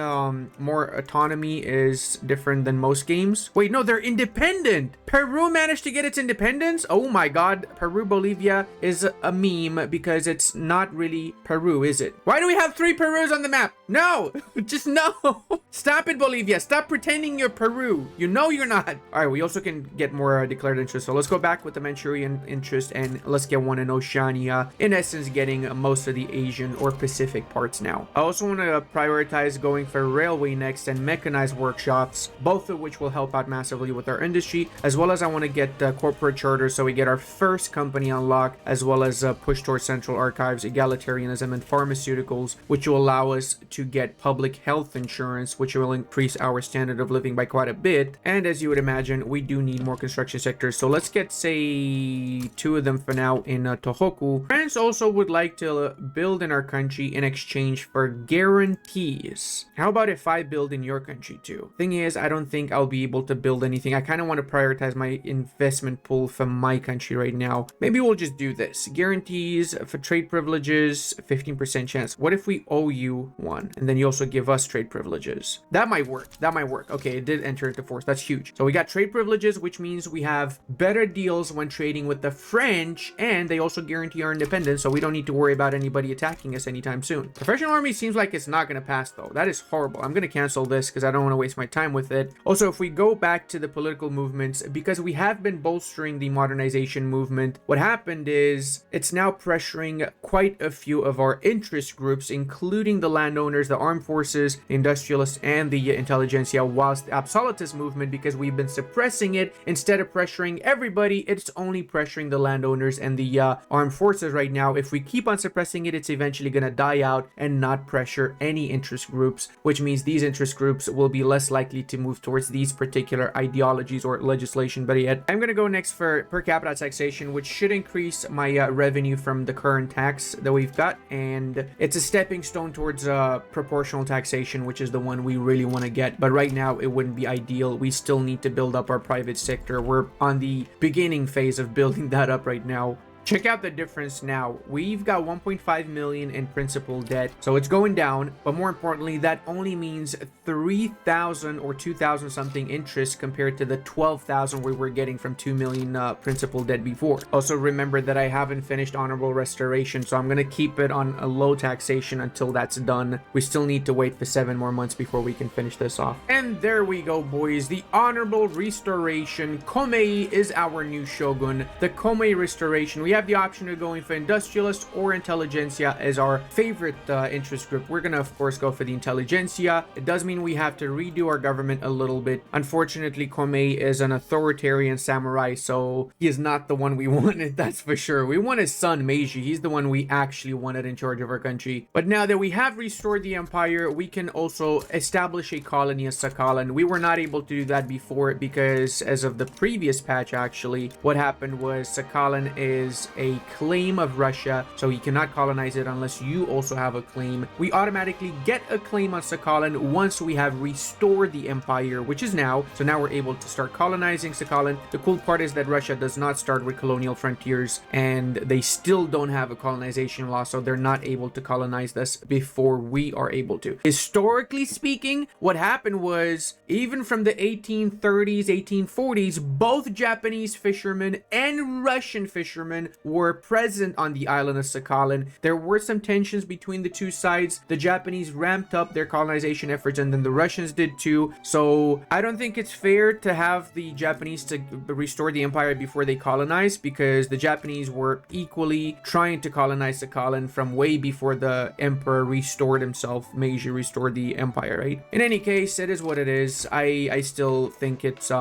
more autonomy is different than most games. Wait, no, they're independent. Peru managed to get its independence? Oh my god, Peru Bolivia is a meme because it's not really Peru, is it? Why do we have 3 Perus on the map? No, just no. Stop it, Bolivia. Stop pretending you're Peru. You know you're not. All right, we also can get more declared interest. So let's go back with the Manchurian interest and let's get one in Oceania. In essence, getting most of the Asian or Pacific parts now. I also want to prioritize going for railway next and mechanized workshops, both of which will help out massively with our industry, as well as I want to get corporate charters so we get our first company unlocked, as well as push towards central archives, egalitarianism, and pharmaceuticals, which will allow us to get public health insurance, which will increase our standard of living by quite a bit. And as you would imagine, we do need more construction sectors, so let's get, say, 2 of them for now in Tohoku. France also would like to build in our country in exchange for guarantees. How about if I build in your country too? Thing is, I don't think I'll be able to build anything. I kind of want to prioritize my investment pool for my country right now. Maybe we'll just do this. Guarantees for trade privileges, 15% chance. What if we owe you 1 and then you also give us trade privileges? That might work. That might work. Okay, it did enter into force. That's huge. So we got trade privileges, which means we have better deals when trading with the French, and they also guarantee our independence, so we don't need to worry about anybody attacking us anytime soon. Professional army seems like it's it's not going to pass though. That is horrible. I'm going to cancel this because I don't want to waste my time with it. Also, if we go back to the political movements, because we have been bolstering the modernization movement, what happened is it's now pressuring quite a few of our interest groups, including the landowners, the armed forces, the industrialists, and the intelligentsia, whilst the absolutist movement, because we've been suppressing it, instead of pressuring everybody, it's only pressuring the landowners and the armed forces right now. If we keep on suppressing it, it's eventually going to die out and not pressure any interest groups, which means these interest groups will be less likely to move towards these particular ideologies or legislation. But yet, I'm going to go next for per capita taxation, which should increase my revenue from the current tax that we've got, and it's a stepping stone towards proportional taxation, which is the one we really want to get. But right now, it wouldn't be ideal. We still need to build up our private sector. We're on the beginning phase of building that up right now. Check out the difference now. We've got 1.5 million in principal debt, so it's going down. But more importantly, that only means 3,000 or 2,000 something interest compared to the 12,000 we were getting from 2 million principal debt before. Also, remember that I haven't finished honorable restoration, so I'm going to keep it on a low taxation until that's done. We still need to wait for 7 more months before we can finish this off. And there we go, boys. The honorable restoration. Komei is our new shogun. The Komei restoration. We have the option of going for industrialist or intelligentsia as our favorite interest group. We're gonna of course go for the intelligentsia. It does mean we have to redo our government a little bit. Unfortunately, Komei is an authoritarian samurai, so he is not the one we wanted, that's for sure. We want his son Meiji. He's the one we actually wanted in charge of our country. But now that we have restored the empire, we can also establish a colony as Sakhalin. We were not able to do that before because as of the previous patch, actually what happened was Sakhalin is a claim of Russia, so you cannot colonize it unless you also have a claim. We automatically get a claim on Sakhalin once we have restored the empire, which is now. So now we're able to start colonizing Sakhalin. The cool part is that Russia does not start with colonial frontiers, and they still don't have a colonization law, so they're not able to colonize us before we are able to. Historically speaking, what happened was, even from the 1830s, 1840s, both Japanese fishermen and Russian fishermen were present on the island of Sakhalin. There were some tensions between the two sides. The Japanese ramped up their colonization efforts, and then the Russians did too. So I don't think it's fair to have the Japanese to restore the empire before they colonize, because the Japanese were equally trying to colonize Sakhalin from way before the emperor restored himself. Meiji restored the empire, right? In any case, it is what it is. I still think it's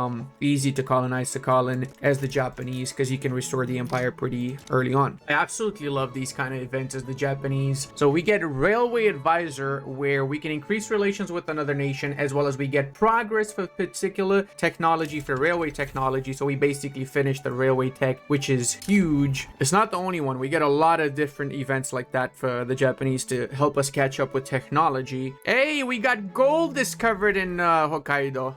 easy to colonize Sakhalin as the Japanese, because you can restore the empire pretty early on. I absolutely love these kind of events as the Japanese. So we get a railway advisor where we can increase relations with another nation, as well as we get progress for particular technology, for railway technology. So we basically finish the railway tech, which is huge. It's not the only one. We get a lot of different events like that for the Japanese to help us catch up with technology. Hey, we got gold discovered in Hokkaido.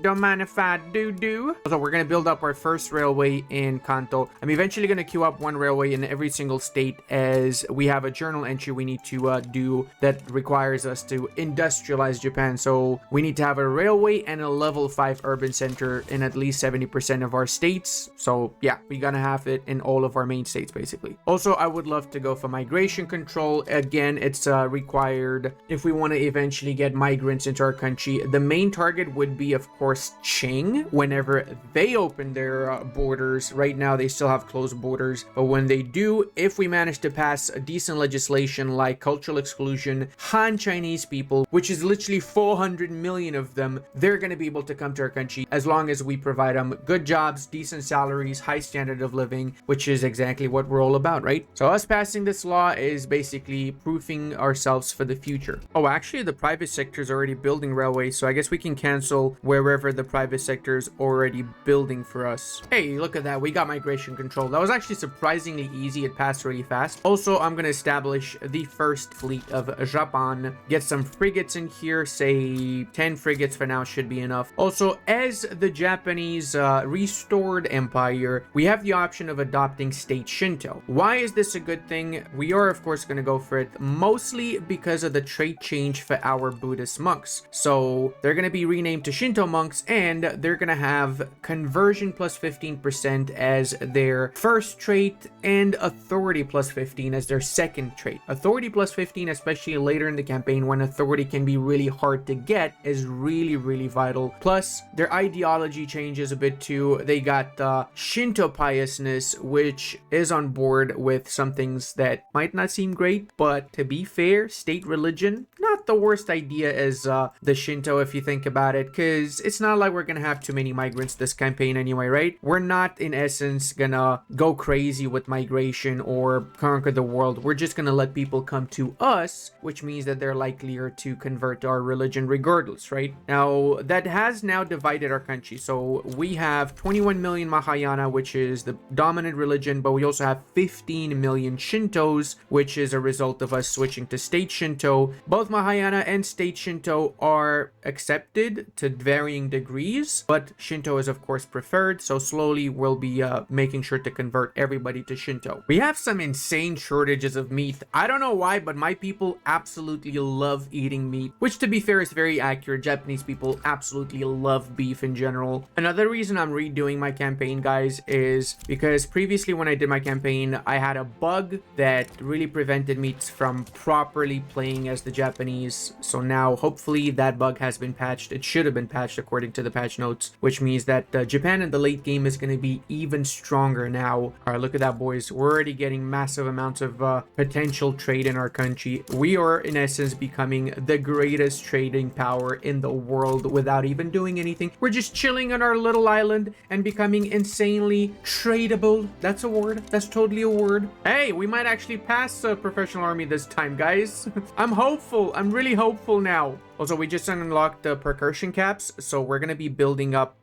Don't mind if I do. So we're gonna build up our first railway in Kanto. I'm eventually going to queue up one railway in every single state, as we have a journal entry we need to do that requires us to industrialize Japan. So we need to have a railway and a level 5 urban center in at least 70% of our states. So yeah, we're going to have it in all of our main states basically. Also, I would love to go for migration control. Again, it's required if we want to eventually get migrants into our country. The main target would be, of course, Qing whenever they open their borders. Right now, they still have closed borders, but when they do, if we manage to pass a decent legislation like cultural exclusion, Han Chinese people, which is literally 400 million of them, they're going to be able to come to our country as long as we provide them good jobs, decent salaries, high standard of living, which is exactly what we're all about, right? So us passing this law is basically proofing ourselves for the future. Oh, actually, the private sector is already building railways, so I guess we can cancel wherever the private sector is already building for us. Hey, look at that. We got migration control. That was actually surprisingly easy. It passed really fast. Also, I'm going to establish the first fleet of Japan. Get some frigates in here. Say 10 frigates for now should be enough. Also, as the Japanese restored empire, we have the option of adopting state Shinto. Why is this a good thing? We are, of course, going to go for it mostly because of the trait change for our Buddhist monks. So they're going to be renamed to Shinto monks, and they're going to have conversion plus 15% as their their first trait, and authority plus 15 as their second trait. Authority plus 15, especially later in the campaign when authority can be really hard to get, is really vital. Plus, their ideology changes a bit too. They got Shinto piousness, which is on board with some things that might not seem great, but to be fair, state religion, not the worst idea as the Shinto if you think about it, because it's not like we're gonna have too many migrants this campaign anyway, right? We're not in essence gonna go crazy with migration or conquer the world. We're just gonna let people come to us, which means that they're likelier to convert to our religion regardless, right? Now, that has now divided our country. So we have 21 million Mahayana, which is the dominant religion, but we also have 15 million Shintos, which is a result of us switching to state Shinto. Both Mahayana and state Shinto are accepted to varying degrees, but Shinto is of course preferred, so slowly we'll be making sure to convert everybody to Shinto. We have some insane shortages of meat. I don't know why, but my people absolutely love eating meat, which to be fair is very accurate. Japanese people absolutely love beef in general. Another reason I'm redoing my campaign, guys, is because previously when I did my campaign, I had a bug that really prevented me from properly playing as the Japanese. So now hopefully that bug has been patched. It should have been patched according to the patch notes, which means that Japan in the late game is going to be even stronger now. All right, look at that, boys. We're already getting massive amounts of potential trade in our country. We are in essence becoming the greatest trading power in the world without even doing anything. We're just chilling on our little island and becoming insanely tradable. That's a word. That's totally a word. Hey, we might actually pass a professional army this time, guys. I'm hopeful. I'm really hopeful now. Also, we just unlocked the percussion caps, so we're going to be building up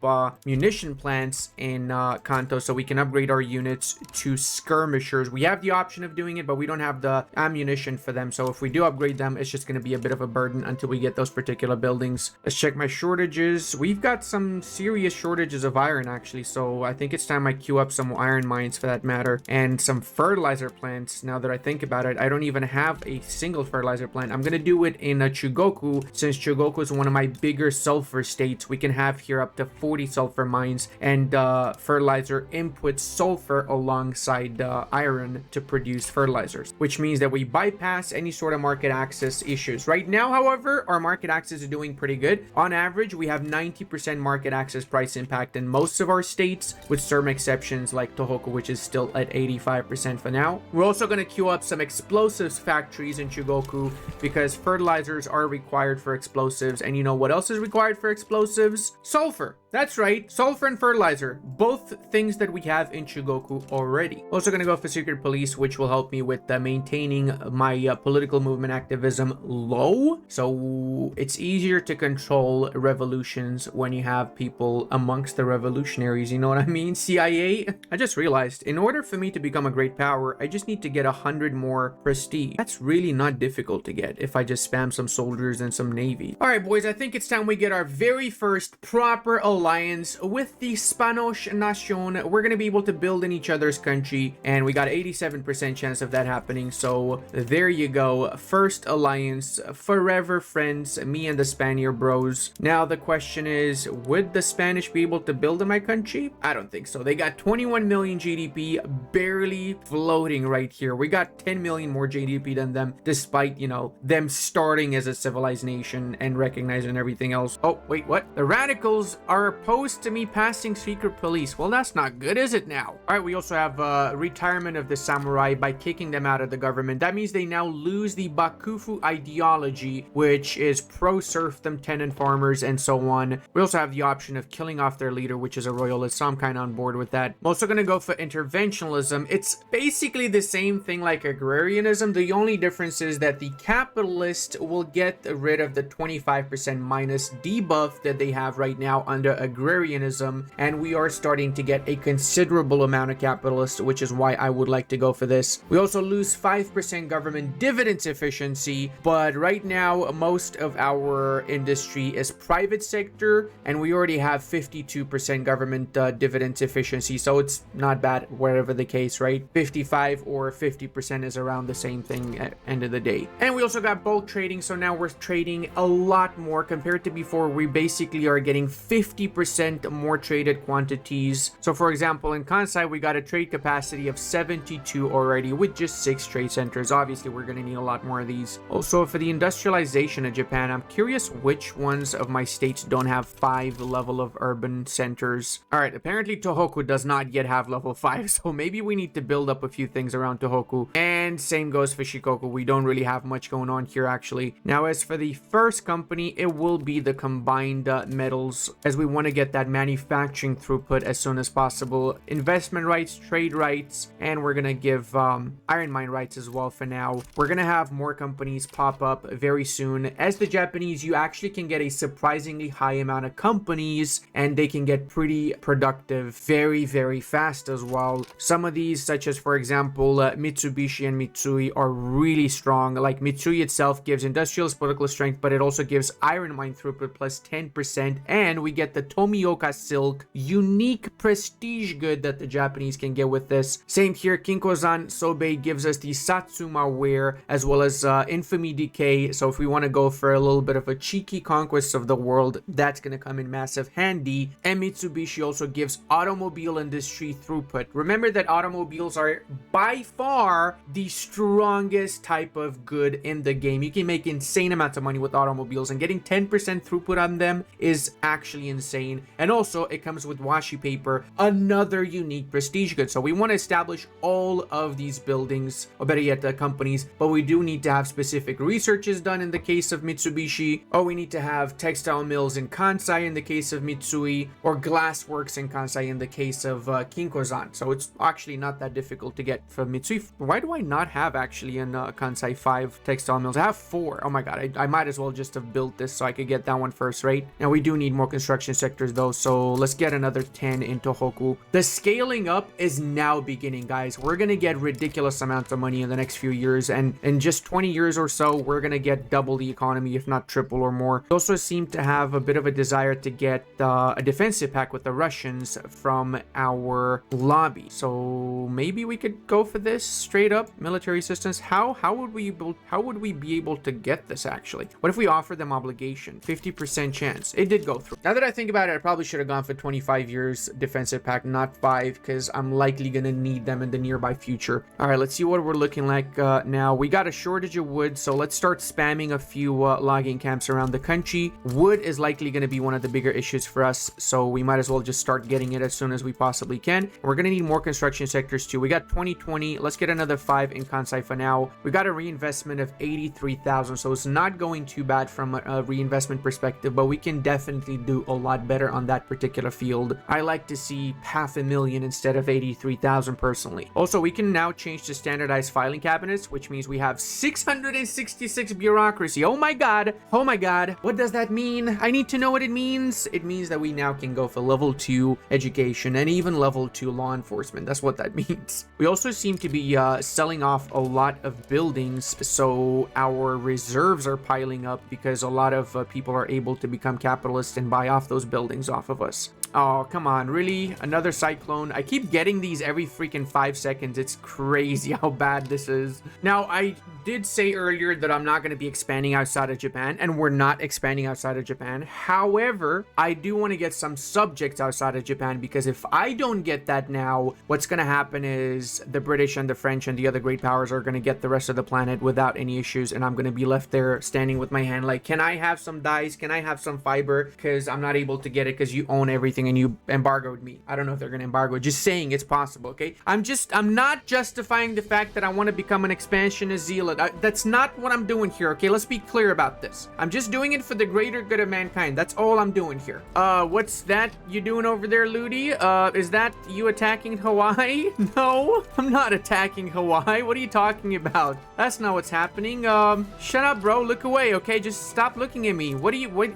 munition plants in Kanto so we can upgrade our units to skirmishers. We have the option of doing it, but we don't have the ammunition for them, so if we do upgrade them, it's just going to be a bit of a burden until we get those particular buildings. Let's check my shortages. We've got some serious shortages of iron, actually, so I think it's time I queue up some iron mines for that matter, and some fertilizer plants. Now that I think about it, I don't even have a single fertilizer plant. I'm going to do it in Chugoku. Since Chugoku is one of my bigger sulfur states, we can have here up to 40 sulfur mines, and fertilizer inputs sulfur alongside iron to produce fertilizers, which means that we bypass any sort of market access issues. Right now, however, our market access is doing pretty good. On average, we have 90% market access price impact in most of our states, with certain exceptions like Tohoku, which is still at 85% for now. We're also going to queue up some explosives factories in Chugoku because fertilizers are required for explosives, and you know what else is required for explosives? Sulfur. That's right, sulfur and fertilizer, both things that we have in Chugoku already. Also gonna go for secret police, which will help me with maintaining my political movement activism low, so it's easier to control revolutions when you have people amongst the revolutionaries, you know what I mean? CIA. I just realized, in order for me to become a great power, I just need to get 100 more prestige. That's really not difficult to get if I just spam some soldiers and some navy. All right, boys, I think it's time we get our very first proper alliance with the Spanish Nation. We're gonna be able to build in each other's country, and we got 87% chance of that happening, so there you go. First alliance, forever friends, me and the Spaniard bros. Now the question is, would the Spanish be able to build in my country? I don't think so. They got 21 million GDP, barely floating right here. We got 10 million more GDP than them, despite, you know, them starting as a civilized nation and recognizing everything else. Oh, wait, what? The radicals are opposed to me passing secret police. Well, that's not good, is it now? All right, we also have retirement of the samurai by kicking them out of the government. That means they now lose the Bakufu ideology, which is pro-serfdom, tenant farmers, and so on. We also have the option of killing off their leader, which is a royalist, so I'm kind of on board with that. I'm also going to go for interventionalism. It's basically the same thing like agrarianism. The only difference is that the capitalist will get rid of the 25% minus debuff that they have right now under agrarianism, and we are starting to get a considerable amount of capitalists, which is why I would like to go for this. We also lose 5% government dividends efficiency, but right now most of our industry is private sector, and we already have 52% government dividends efficiency, so it's not bad wherever the case, right? 55 or 50% is around the same thing at end of the day. And we also got bulk trading, so now we're trading a lot more compared to before. We basically are getting 50% 20% more traded quantities. So for example, in Kansai, we got a trade capacity of 72 already with just 6 trade centers. Obviously, we're going to need a lot more of these. Also, for the industrialization of Japan, I'm curious which ones of my states don't have 5 level of urban centers. All right, apparently Tohoku does not yet have level 5, so maybe we need to build up a few things around Tohoku. And same goes for Shikoku. We don't really have much going on here, actually. Now, as for the first company, it will be the combined metals, as we want to get that manufacturing throughput as soon as possible. Investment rights, trade rights, and we're going to give iron mine rights as well for now. We're going to have more companies pop up very soon. As the Japanese, you actually can get a surprisingly high amount of companies, and they can get pretty productive very, very fast as well. Some of these, such as, for example, Mitsubishi and Mitsui, are really strong. Like Mitsui itself gives industrial political strength, but it also gives iron mine throughput plus 10%, and we get the Tomioka silk, unique prestige good that the Japanese can get with this. Same here, Kinkozan Sobei gives us the Satsuma ware as well as infamy decay. So if we want to go for a little bit of a cheeky conquest of the world, that's going to come in massive handy. And Mitsubishi also gives automobile industry throughput. Remember that automobiles are by far the strongest type of good in the game. You can make insane amounts of money with automobiles, and getting 10% throughput on them is actually insane. And also it comes with washi paper, another unique prestige good. So we want to establish all of these buildings, or better yet, the companies, but we do need to have specific researches done in the case of Mitsubishi, or we need to have textile mills in Kansai in the case of Mitsui, or glass works in Kansai in the case of Kinkozan. So it's actually not that difficult to get from Mitsui. Why do I not have actually in Kansai 5 textile mills? I have 4. Oh my god, I might as well just have built this so I could get that one first, right? Now we do need more construction sectors though, so let's get another 10 in Tohoku. The scaling up is now beginning, guys. We're gonna get ridiculous amounts of money in the next few years, and in just 20 years or so, we're gonna get double the economy, if not triple or more. We also seem to have a bit of a desire to get a defensive pact with the Russians from our lobby. So maybe we could go for this straight up military assistance. How would we be able to get this actually? What if we offer them obligation? 50% chance. It did go through. Now that I think about it, I probably should have gone for 25 years defensive pact, not 5, because I'm likely gonna need them in the nearby future. All right, let's see what we're looking like now. We got a shortage of wood, so let's start spamming a few logging camps around the country. Wood is likely going to be one of the bigger issues for us, so we might as well just start getting it as soon as we possibly can. We're going to need more construction sectors too. We got 2020. Let's get another 5 in Kansai for now. We got a reinvestment of 83,000, so it's not going too bad from a reinvestment perspective, but we can definitely do a lot better on that particular field. I like to see 500,000 instead of 83,000 personally. Also, we can now change to standardized filing cabinets, which means we have 666 bureaucracy. Oh my god. Oh my god. What does that mean? I need to know what it means. It means that we now can go for level 2 education and even level 2 law enforcement. That's what that means. We also seem to be selling off a lot of buildings, so our reserves are piling up because a lot of people are able to become capitalists and buy off those buildings off of us. Oh, come on. Really? Another cyclone? I keep getting these every freaking 5 seconds. It's crazy how bad this is. Now, I did say earlier that I'm not going to be expanding outside of Japan, and we're not expanding outside of Japan. However, I do want to get some subjects outside of Japan, because if I don't get that now, what's going to happen is the British and the French and the other great powers are going to get the rest of the planet without any issues, and I'm going to be left there standing with my hand like, can I have some dyes? Can I have some fiber? Because I'm not able to get it because you own everything and you embargoed me. I don't know if they're going to embargo it. Just saying it's possible, okay? I'm not justifying the fact that I want to become an expansionist zealot. That's not what I'm doing here, okay? Let's be clear about this. I'm just doing it for the greater good of mankind. That's all I'm doing here. What's that you doing over there, Ludi? Is that you attacking Hawaii? No, I'm not attacking Hawaii. What are you talking about? That's not what's happening. Shut up, bro. Look away, okay? Just stop looking at me.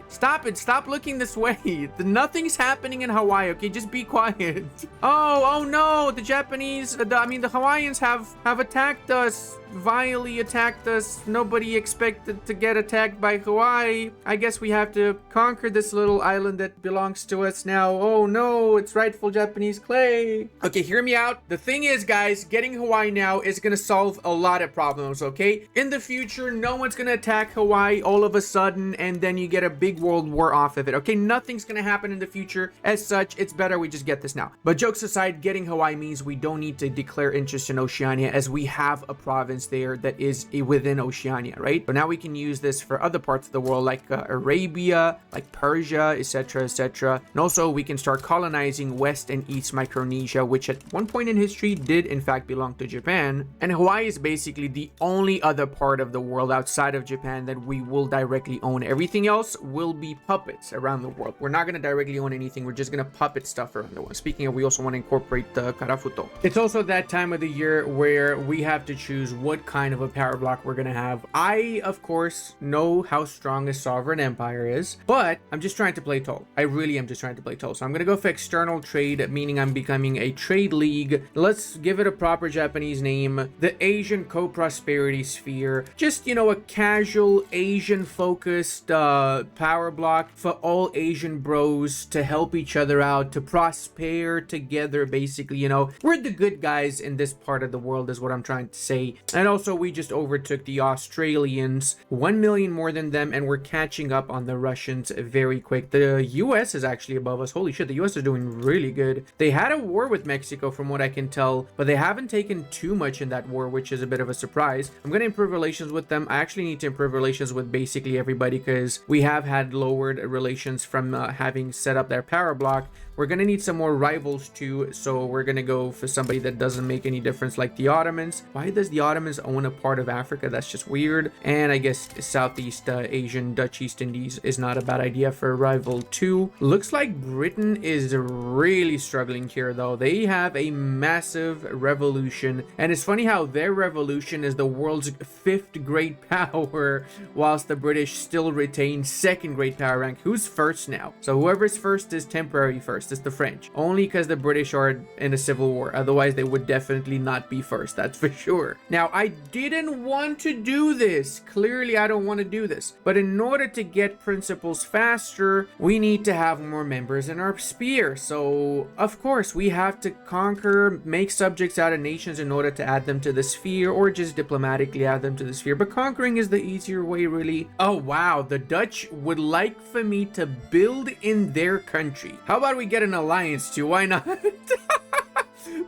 Stop it. Stop looking this way. Nothing's happening happening in Hawaii, okay? Just be quiet. Oh no, the Japanese, the Hawaiians have attacked us, vilely attacked us. Nobody expected to get attacked by Hawaii. I guess we have to conquer this little island that belongs to us now. Oh no, it's rightful Japanese clay. Okay, hear me out. The thing is, guys, getting Hawaii now is gonna solve a lot of problems, okay? In the future, no one's gonna attack Hawaii all of a sudden and then you get a big world war off of it, okay? Nothing's gonna happen in the future. As such, it's better we just get this now. But jokes aside, getting Hawaii means we don't need to declare interest in Oceania, as we have a province there that is within Oceania, right? But now we can use this for other parts of the world, like Arabia, like Persia, etc., etc. And also we can start colonizing West and East Micronesia, which at one point in history did in fact belong to Japan. And Hawaii is basically the only other part of the world outside of Japan that we will directly own. Everything else will be puppets around the world. We're not going to directly own anything. We're just going to puppet stuff around the world. Speaking of, we also want to incorporate the Karafuto. It's also that time of the year where we have to choose what kind of a power block we're going to have. I, of course, know how strong a sovereign empire is, but I'm just trying to play tall. I really am just trying to play tall. So I'm going to go for external trade, meaning I'm becoming a trade league. Let's give it a proper Japanese name. The Asian Co-Prosperity Sphere. Just, you know, a casual Asian-focused power block for all Asian bros to help each other out, to prosper together, basically, you know. We're the good guys in this part of the world is what I'm trying to say. And also, we just overtook the Australians, 1 million more than them, and we're catching up on the Russians very quick. The US is actually above us. Holy shit, the US is doing really good. They had a war with Mexico from what I can tell, but they haven't taken too much in that war, which is a bit of a surprise. I'm going to improve relations with them. I actually need to improve relations with basically everybody because we have had lowered relations from having set up their power block. We're going to need some more rivals too, so we're going to go for somebody that doesn't make any difference, like the Ottomans. Why does the Ottomans own a part of Africa? That's just weird. And I guess Southeast Asian, Dutch East Indies is not a bad idea for a rival too. Looks like Britain is really struggling here though. They have a massive revolution, and it's funny how their revolution is the world's 5th great power, whilst the British still retain 2nd great power rank. Who's first now? So whoever's first is temporary first. It's the French, only because the British are in a civil war. Otherwise they would definitely not be first, that's for sure. Now, I didn't want to do this. Clearly I don't want to do this, but in order to get principles faster, we need to have more members in our sphere. So of course we have to conquer, make subjects out of nations in order to add them to the sphere, or just diplomatically add them to the sphere. But conquering is the easier way, really. Oh wow, the Dutch would like for me to build in their country. How about we get an alliance too? Why not?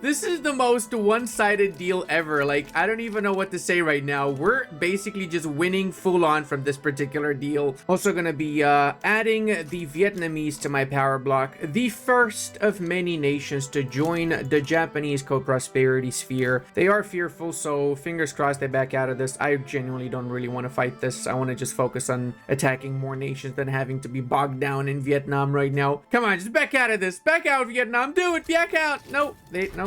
This is the most one-sided deal ever. Like, I don't even know what to say right now. We're basically just winning full on from this particular deal. Also gonna be adding the Vietnamese to my power block. The first of many nations to join the Japanese co-prosperity sphere. They are fearful, so fingers crossed they back out of this. I genuinely don't really want to fight this. I want to just focus on attacking more nations than having to be bogged down in Vietnam right now. Come on, just back out of this. Back out, Vietnam. Do it. Back out. No,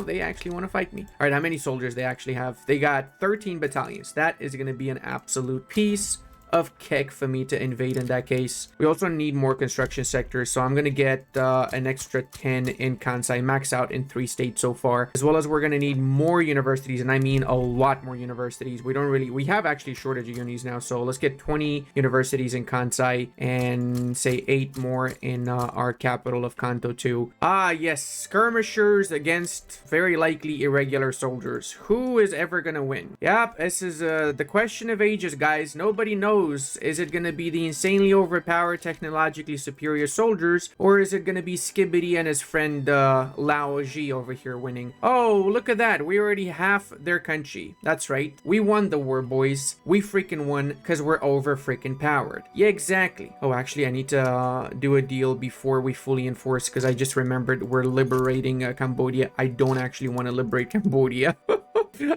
they actually want to fight me. All right, how many soldiers they actually have? They got 13 battalions. That is going to be an absolute piece of cake for me to invade in that case. We also need more construction sectors, so I'm gonna get an extra 10 in Kansai, max out in 3 states so far, as well as we're gonna need more universities, and I mean a lot more universities. We have actually a shortage of unis now, so let's get 20 universities in Kansai and say 8 more in our capital of Kanto too. Ah yes, skirmishers against very likely irregular soldiers. Who is ever gonna win? Yep, this is the question of ages, guys. Nobody knows. Is it going to be the insanely overpowered, technologically superior soldiers, or is it going to be Skibbity and his friend Lao Ji over here winning? Oh, look at that. We already have their country. That's right. We won the war, boys. We freaking won because we're over freaking powered. Yeah, exactly. Oh, actually, I need to do a deal before we fully enforce, because I just remembered we're liberating Cambodia. I don't actually want to liberate Cambodia.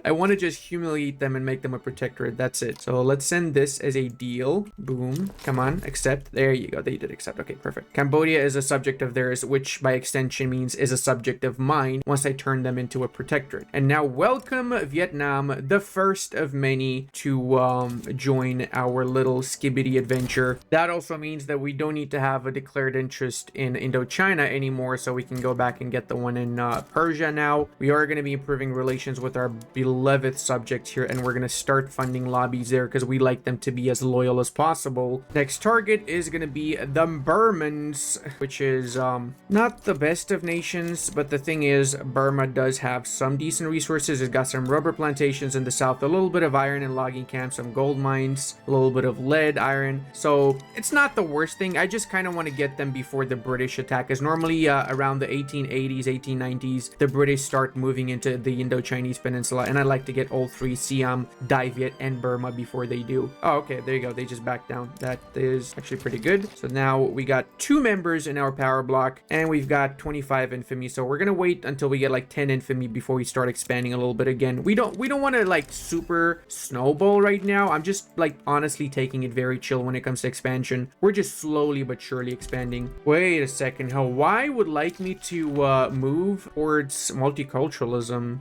I want to just humiliate them and make them a protectorate. That's it. So let's send this as a deal. Boom. Come on, accept. There you go. They did accept. Okay, perfect. Cambodia is a subject of theirs, which by extension means is a subject of mine once I turn them into a protectorate. And now welcome Vietnam, the first of many to join our little skibbity adventure. That also means that we don't need to have a declared interest in Indochina anymore, so we can go back and get the one in Persia now. We are going to be improving relations with our beloved subjects here, and we're going to start funding lobbies there because we like them to be as loyal as possible. Next target is going to be the Burmans, which is not the best of nations, but the thing is Burma does have some decent resources. It's got some rubber plantations in the south, a little bit of iron and logging camps, some gold mines, a little bit of lead, iron. So it's not the worst thing. I just kind of want to get them before the British attack, because normally around the 1880s, 1890s, the British start moving into the Indo-Chinese peninsula, and I like to get all three, Siam, Dai Viet, and Burma before they do. Oh, okay, there you go. They just backed down. That is actually pretty good. So now we got 2 members in our power block, and we've got 25 infamy. So we're gonna wait until we get like 10 infamy before we start expanding a little bit again. We don't want to like super snowball right now. I'm just like honestly taking it very chill when it comes to expansion. We're just slowly but surely expanding. Wait a second. Hawaii would like me to move towards multiculturalism.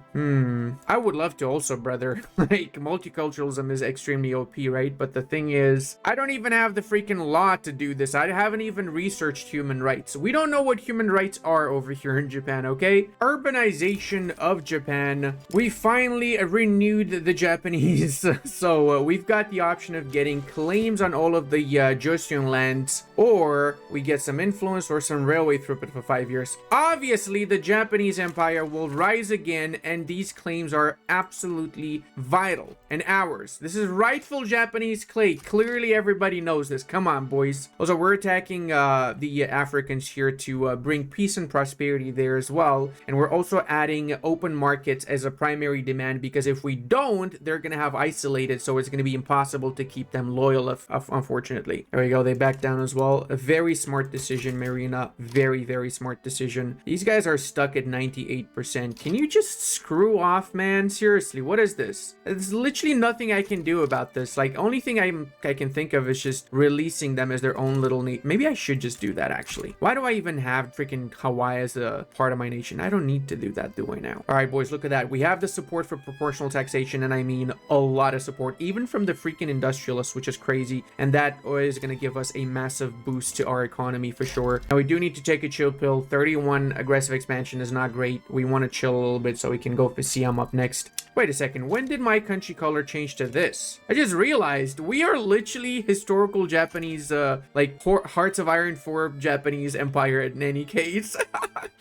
I would love to also, brother. Like, multiculturalism is extremely OP, right? But the thing is, I don't even have the freaking law to do this. I haven't even researched human rights. We don't know what human rights are over here in Japan, okay? Urbanization of Japan. We finally renewed the Japanese. So we've got the option of getting claims on all of the Joseon lands, or we get some influence or some railway throughput for 5 years. Obviously, the Japanese Empire will rise again, and these claims are absolutely vital and ours. This is rightful Japanese claim. Clearly, everybody knows this. Come on, boys. Also, we're attacking the Africans here to bring peace and prosperity there as well. And we're also adding open markets as a primary demand, because if we don't, they're going to have isolated, so it's going to be impossible to keep them loyal, unfortunately. There we go. They back down as well. A very smart decision, Marina. Very, very smart decision. These guys are stuck at 98%. Can you just screw off, man? Seriously, what is this? There's literally nothing I can do about this. Like, only thing I can think of is just releasing them as their own little nation. Maybe I should just do that, actually. Why do I even have freaking Hawaii as a part of my nation? I don't need to do that, do I now? All right, boys, look at that. We have the support for proportional taxation, and I mean a lot of support, even from the freaking industrialists, which is crazy. And that is going to give us a massive boost to our economy for sure. Now, we do need to take a chill pill. 31 aggressive expansion is not great. We want to chill a little bit so we can go for Siam up next. Wait a second, when did my country color change to this? I just realized we are literally historical Japanese, like Hearts of Iron 4 Japanese Empire in any case.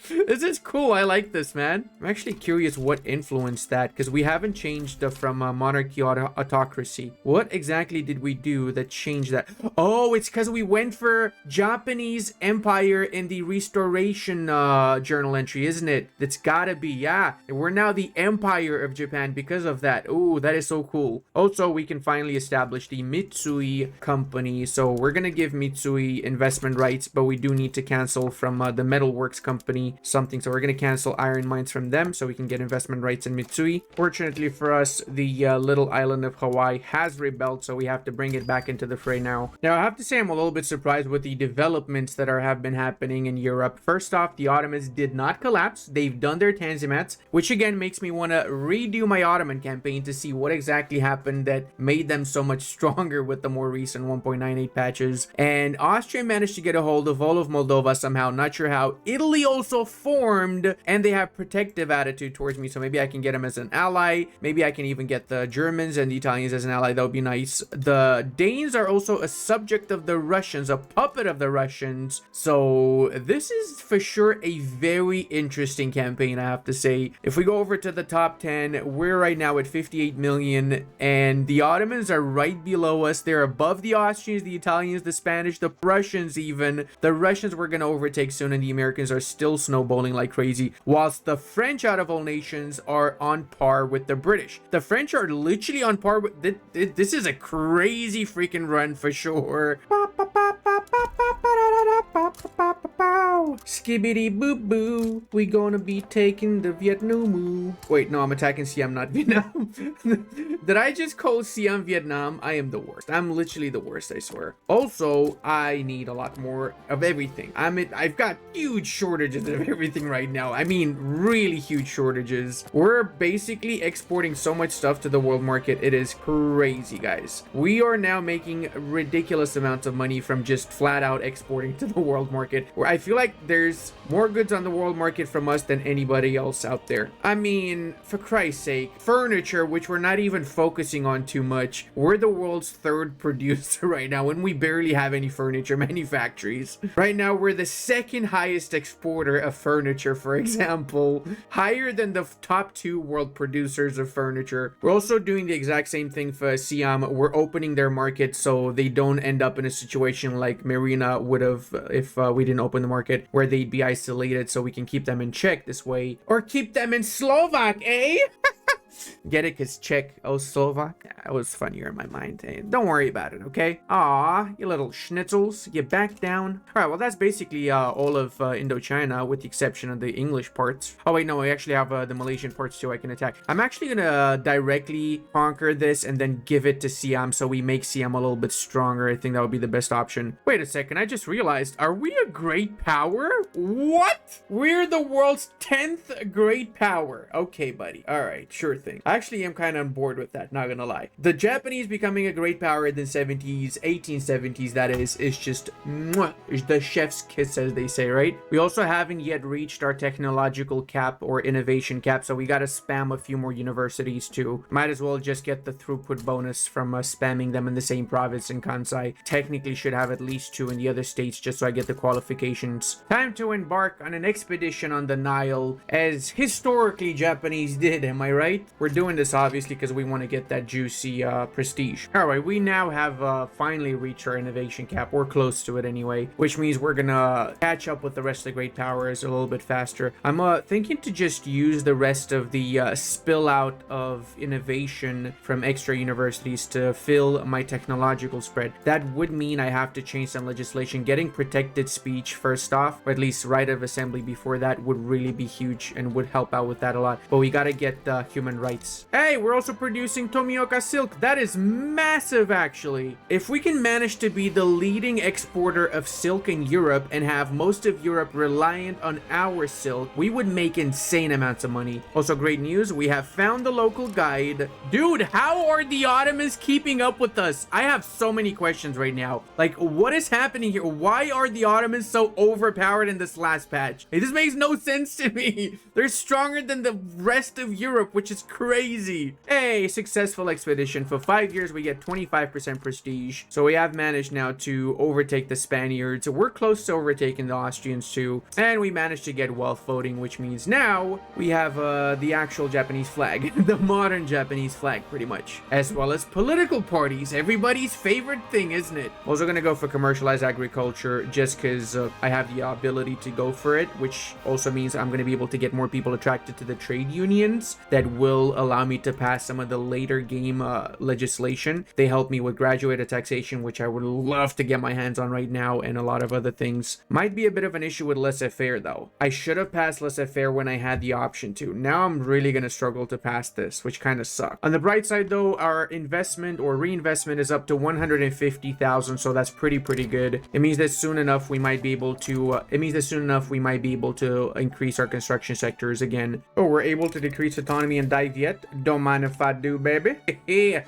This is cool. I like this, man. I'm actually curious what influenced that, because we haven't changed from monarchy autocracy. What exactly did we do that changed that? Oh, it's because we went for Japanese Empire in the Restoration journal entry, isn't it? That's gotta be, yeah. We're now the Empire of Japan because of that. Oh, that is so cool. Also, we can finally establish the Mitsui company. So we're gonna give Mitsui investment rights, but we do need to cancel from the Metalworks company something. So we're gonna cancel iron mines from them so we can get investment rights in Mitsui. Fortunately for us, the little island of Hawaii has rebelled, so we have to bring it back into the fray now. Now, I have to say I'm a little bit surprised with the developments that have been happening in Europe. First off, the Ottomans did not collapse. They've done their Tanzimats, which again makes me want to redo my Ottoman campaign to see what exactly happened that made them so much stronger with the more recent 1.98 patches. And Austria managed to get a hold of all of Moldova somehow, not sure how. Italy also formed, and they have protective attitude towards me, so maybe I can get them as an ally. Maybe I can even get the Germans and the Italians as an ally. That would be nice. The Danes are also a subject of the Russians, a puppet of the Russians. So this is for sure a very interesting campaign, I have to say. If we go over to the top 10, we're right now at 58 million, and the Ottomans are right below us. They're above the Austrians, the Italians, the Spanish, the Russians even. The Russians we're going to overtake soon, and the Americans are still snowballing like crazy, whilst the French, out of all nations, are on par with the British. The French are literally on par with... This is a crazy freaking run for sure. pow. Skibbity boop boo. We gonna be taking the Vietnam. Wait, no, I'm attacking Siam, not Vietnam. Did I just call Siam Vietnam? I am the worst. I'm literally the worst, I swear. Also, I need a lot more of everything. I've got huge shortages of everything right now. I mean, really huge shortages. We're basically exporting so much stuff to the world market. It is crazy, guys. We are now making ridiculous amounts of money from just flat out exporting to the world market, where I feel like there's more goods on the world market from us than anybody else out there. I mean, for Christ's sake, furniture, which we're not even focusing on too much, we're the world's third producer right now, and we barely have any furniture manufactories. Right now, we're the second highest exporter of furniture, for example, higher than the top 2 world producers of furniture. We're also doing the exact same thing for Siam. We're opening their market so they don't end up in a situation like Marina would have if we didn't open the market, where they'd be isolated, so we can keep them in check this way, or keep them in Slovak, eh? Get it? Because Czech, oh, Slovak? That was funnier in my mind. Hey, don't worry about it, okay? Aw, you little schnitzels. You back down. All right, well, that's basically all of Indochina, with the exception of the English parts. Oh, wait, no, I actually have the Malaysian parts, too, I can attack. I'm actually gonna directly conquer this and then give it to Siam, so we make Siam a little bit stronger. I think that would be the best option. Wait a second, I just realized, are we a great power? What? We're the world's 10th great power. Okay, buddy. All right, sure thing. I actually am kind of on board with that, not gonna lie. The Japanese becoming a great power in the 70s, 1870s, that is just mwah, the chef's kiss, as they say, right? We also haven't yet reached our technological cap or innovation cap, so we gotta spam a few more universities too. Might as well just get the throughput bonus from spamming them in the same province in Kansai. Technically should have at least 2 in the other states, just so I get the qualifications. Time to embark on an expedition on the Nile, as historically Japanese did, am I right? We're doing this obviously because we want to get that juicy prestige. All right, we now have finally reached our innovation cap. We're close to it anyway, which means we're gonna catch up with the rest of the great powers a little bit faster. I'm thinking to just use the rest of the spill out of innovation from extra universities to fill my technological spread. That would mean I have to change some legislation. Getting protected speech first off, or at least right of assembly before that, would really be huge and would help out with that a lot. But we gotta get human rights. Hey, we're also producing Tomioka silk. That is massive, actually. If we can manage to be the leading exporter of silk in Europe and have most of Europe reliant on our silk, we would make insane amounts of money. Also, great news, we have found the local guide. Dude, how are the Ottomans keeping up with us? I have so many questions right now. Like, what is happening here? Why are the Ottomans so overpowered in this last patch? Hey, this makes no sense to me. They're stronger than the rest of Europe, which is crazy. Hey, successful expedition. For 5 years, we get 25% prestige. So we have managed now to overtake the Spaniards. We're close to overtaking the Austrians too. And we managed to get wealth voting, which means now we have the actual Japanese flag. The modern Japanese flag, pretty much. As well as political parties. Everybody's favorite thing, isn't it? Also gonna go for commercialized agriculture just because I have the ability to go for it, which also means I'm gonna be able to get more people attracted to the trade unions that will allow me to pass some of the later game legislation. They help me with graduated taxation, which I would love to get my hands on right now, and a lot of other things. Might be a bit of an issue with laissez-faire though. I should have passed laissez-faire when I had the option to. Now I'm really gonna struggle to pass this, which kind of sucks. On the bright side though, our investment or reinvestment is up to 150,000, so that's pretty good. It means that soon enough we might be able to increase our construction sectors again. Oh, we're able to decrease autonomy and die yet? Don't mind if I do, baby.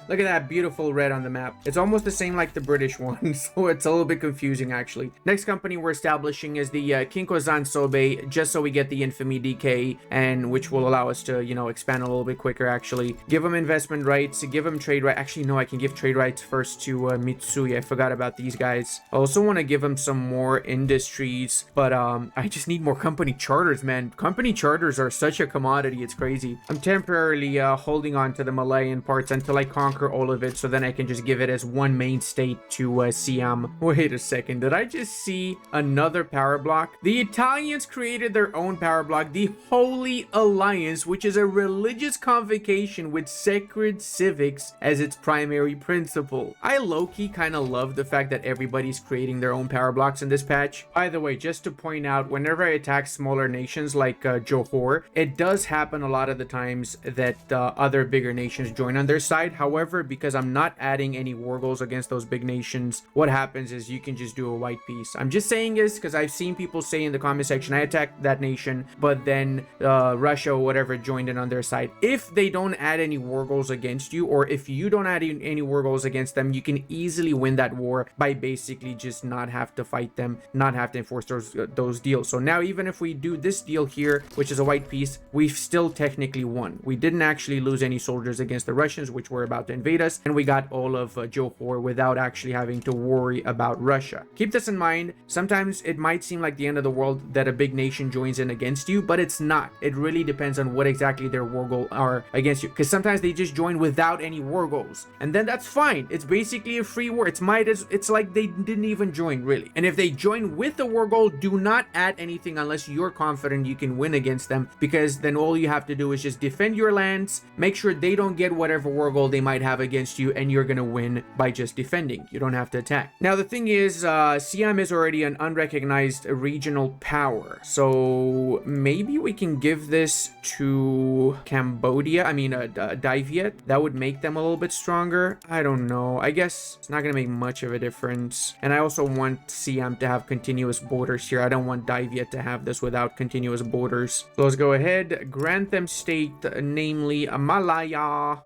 Look at that beautiful red on the map. It's almost the same like the British one, so it's a little bit confusing actually. Next company we're establishing is the Kinkozan Sobe, just so we get the infamy DK, and which will allow us to, you know, expand a little bit quicker actually. Give them investment rights, give them trade rights. Actually, no, I can give trade rights first to Mitsui. I forgot about these guys. I also want to give them some more industries, but I just need more company charters, man. Company charters are such a commodity, it's crazy. I'm temporarily temporarily holding on to the Malayan parts until I conquer all of it, so then I can just give it as one main state to Siam. Wait a second, did I just see another power block? The Italians created their own power block, the Holy Alliance, which is a religious convocation with sacred civics as its primary principle. I low-key kind of love the fact that everybody's creating their own power blocks in this patch. By the way, just to point out, whenever I attack smaller nations like Johor, it does happen a lot of the times that other bigger nations join on their side. However, because I'm not adding any war goals against those big nations, what happens is you can just do a white piece. I'm just saying this because I've seen people say in the comment section, I attacked that nation, but then Russia or whatever joined in on their side. If they don't add any war goals against you, or if you don't add any war goals against them, you can easily win that war by basically just not have to fight them, not have to enforce those deals. So now even if we do this deal here, which is a white piece, we've still technically won. We didn't actually lose any soldiers against the Russians, which were about to invade us, and we got all of Johor without actually having to worry about Russia. Keep this in mind. Sometimes it might seem like the end of the world that a big nation joins in against you, but it's not. It really depends on what exactly their war goals are against you, because sometimes they just join without any war goals, and then that's fine. It's basically a free war. It's like they didn't even join, really. And if they join with a war goal, do not add anything unless you're confident you can win against them, because then all you have to do is just defend your lands, make sure they don't get whatever war goal they might have against you, and you're gonna win by just defending. You don't have to attack. Now the thing is, Siam is already an unrecognized regional power, so maybe we can give this to Cambodia. I mean Dai Viet. That would make them a little bit stronger. I don't know. I guess it's not gonna make much of a difference. And I also want Siam to have continuous borders here. I don't want Dai Viet to have this without continuous borders. So let's go ahead, grant them state, namely Malaya.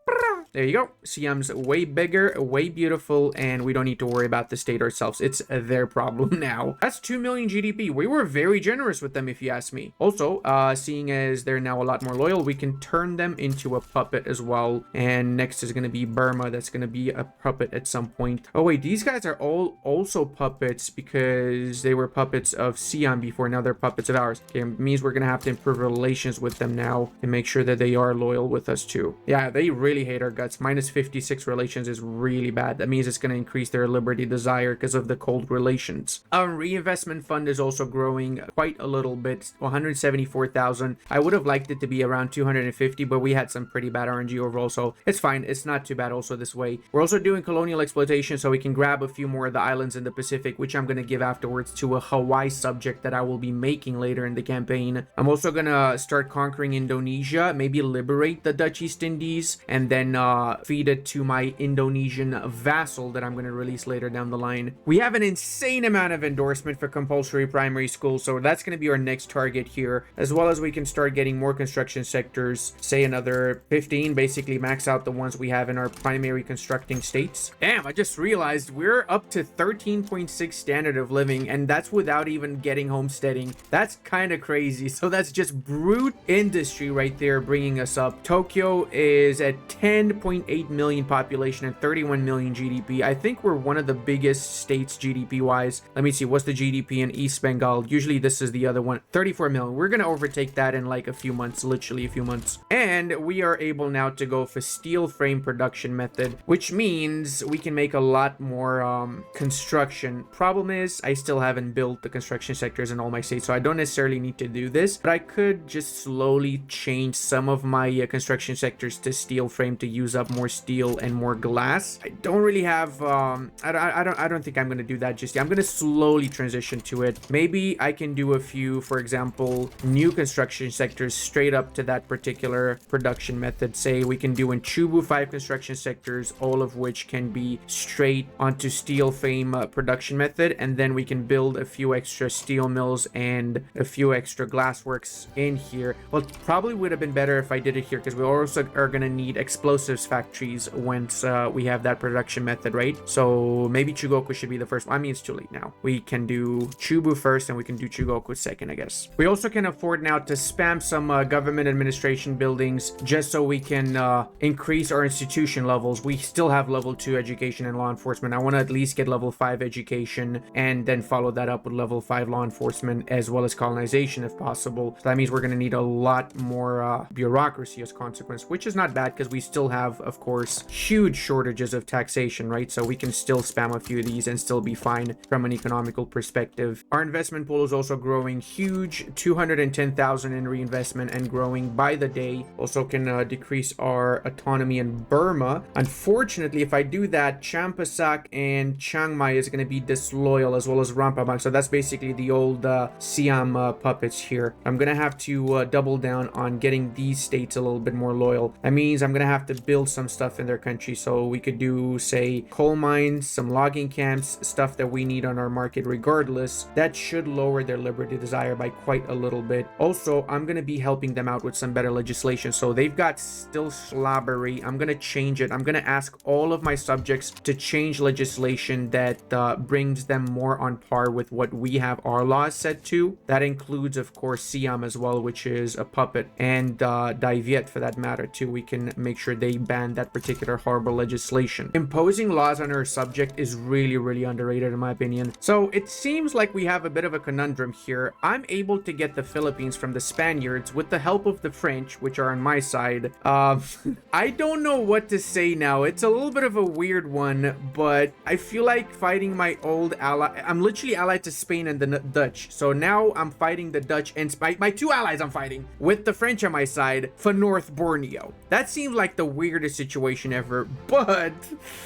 There you go. Siam's way bigger, way beautiful, and we don't need to worry about the state ourselves. It's their problem now. That's 2 million GDP. We were very generous with them, if you ask me. Also, seeing as they're now a lot more loyal, we can turn them into a puppet as well. And next is going to be Burma. That's going to be a puppet at some point. Oh, wait, these guys are all also puppets because they were puppets of Siam before. Now they're puppets of ours. Okay, it means we're going to have to improve relations with them now and make sure that they are loyal with us too. Yeah, they really hate our guts. Minus 56 relations is really bad. That means it's going to increase their liberty desire because of the cold relations. Our reinvestment fund is also growing quite a little bit, 174,000. I would have liked it to be around 250, but we had some pretty bad RNG overall, so it's fine. It's not too bad also this way. We're also doing colonial exploitation, so we can grab a few more of the islands in the Pacific, which I'm going to give afterwards to a Hawaii subject that I will be making later in the campaign. I'm also going to start conquering Indonesia, maybe liberate the Dutch East Indies, and then feed it to my Indonesian vassal that I'm going to release later down the line. We have an insane amount of endorsement for compulsory primary school, so that's going to be our next target here, as well as we can start getting more construction sectors, say another 15, basically max out the ones we have in our primary constructing states. Damn, I just realized we're up to 13.6 standard of living, and that's without even getting homesteading. That's kind of crazy. So that's just brute industry right there bringing us up. Tokyo is at 10.8 million population and 31 million GDP. I think we're one of the biggest states GDP wise. Let me see, what's the GDP in East Bengal? Usually this is the other one, 34 million. We're gonna overtake that in like a few months, literally a few months. And we are able now to go for steel frame production method, which means we can make a lot more construction. Problem is, I still haven't built the construction sectors in all my states, so I don't necessarily need to do this, but I could just slowly change some of my construction sectors to steel frame to use up more steel and more glass. I don't really have I don't think I'm gonna do that just yet. I'm gonna slowly transition to it. Maybe I can do a few, for example, new construction sectors straight up to that particular production method. Say we can do in Chubu 5 construction sectors, all of which can be straight onto steel frame production method, and then we can build a few extra steel mills and a few extra glass works in here. Well, it probably would have been better if I did it here, because we also are gonna need explosives those factories once we have that production method, right? So maybe Chugoku should be the first one. I mean, it's too late now. We can do Chubu first and we can do Chugoku second, I guess. We also can afford now to spam some government administration buildings just so we can increase our institution levels. We still have level 2 education and law enforcement. I want to at least get level 5 education and then follow that up with level 5 law enforcement as well as colonization if possible. So that means we're going to need a lot more bureaucracy as consequence, which is not bad because we still have, of course, huge shortages of taxation, right? So we can still spam a few of these and still be fine from an economical perspective. Our investment pool is also growing huge, 210,000 in reinvestment and growing by the day. Also can decrease our autonomy in Burma. Unfortunately, if I do that, Champasak and Chiang Mai is going to be disloyal as well as Rampabang. So that's basically the old Siam puppets here. I'm going to have to double down on getting these states a little bit more loyal. That means I'm going to have to build some stuff in their country. So we could do, say, coal mines, some logging camps, stuff that we need on our market regardless. That should lower their liberty desire by quite a little bit. Also, I'm going to be helping them out with some better legislation. So they've got still slobbery. I'm going to change it. I'm going to ask all of my subjects to change legislation that brings them more on par with what we have our laws set to. That includes, of course, Siam as well, which is a puppet, and Dai Viet for that matter too. We can make sure they ban that particular horrible legislation. Imposing laws on our subject is really underrated in my opinion. So it seems like we have a bit of a conundrum here. I'm able to get the Philippines from the Spaniards with the help of the French, which are on my side. I don't know what to say now. It's a little bit of a weird one, but I feel like fighting my old ally. I'm literally allied to Spain and the Dutch. So now I'm fighting the Dutch and my two allies I'm fighting with the French on my side for North Borneo. That seems like the weirdest situation ever, but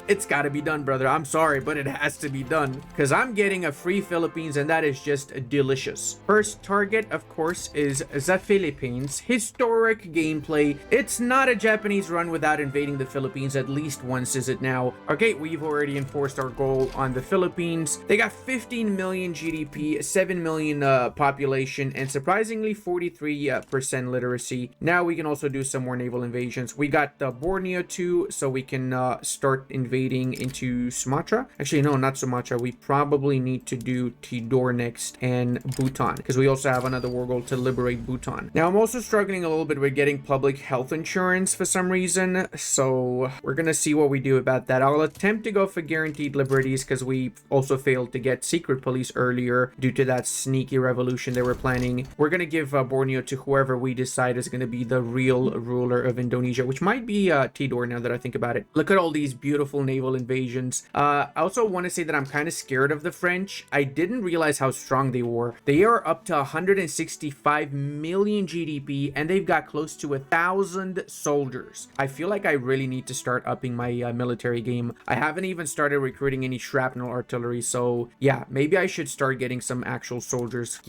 it's got to be done, brother. I'm sorry, but it has to be done because I'm getting a free Philippines and that is just delicious. First target, of course, is the Philippines. Historic gameplay. It's not a Japanese run without invading the Philippines at least once, is it now? Okay, we've already enforced our goal on the Philippines. They got 15 million GDP, 7 million population, and surprisingly 43% literacy. Now we can also do some more naval invasions. We got Borneo too, so we can start invading into Sumatra. Actually, no, not Sumatra. We probably need to do Tidor next and Bhutan because we also have another war goal to liberate Bhutan. Now, I'm also struggling a little bit with getting public health insurance for some reason, so we're gonna see what we do about that. I'll attempt to go for guaranteed liberties because we also failed to get secret police earlier due to that sneaky revolution they were planning. We're gonna give Borneo to whoever we decide is gonna be the real ruler of Indonesia, which might be Tidor now that I think about it. Look at all these beautiful naval invasions. I also want to say that I'm kind of scared of the French. I didn't realize how strong they were. They are up to 165 million GDP and they've got close to 1,000 soldiers. I feel like I really need to start upping my military game. I haven't even started recruiting any shrapnel artillery, so yeah, maybe I should start getting some actual soldiers.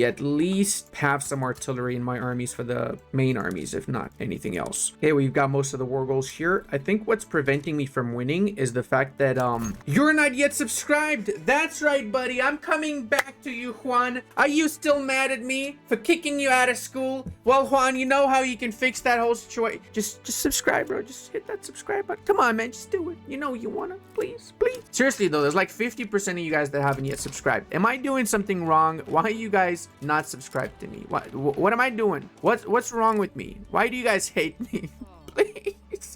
At least have some artillery in my armies for the main armies, if not anything else. Okay, we've got most of the war goals here. I think what's preventing me from winning is the fact that you're not yet subscribed. That's right, buddy. I'm coming back to you, Juan. Are you still mad at me for kicking you out of school? Well, Juan, you know how you can fix that whole situation. Just subscribe, bro. Just hit that subscribe button. Come on, man. Just do it. You know you wanna. Please. Seriously, though, there's like 50% of you guys that haven't yet subscribed. Am I doing something wrong? Why are you guys not subscribed to me? What am I doing? What's wrong with me? Why do you guys hate me? Please.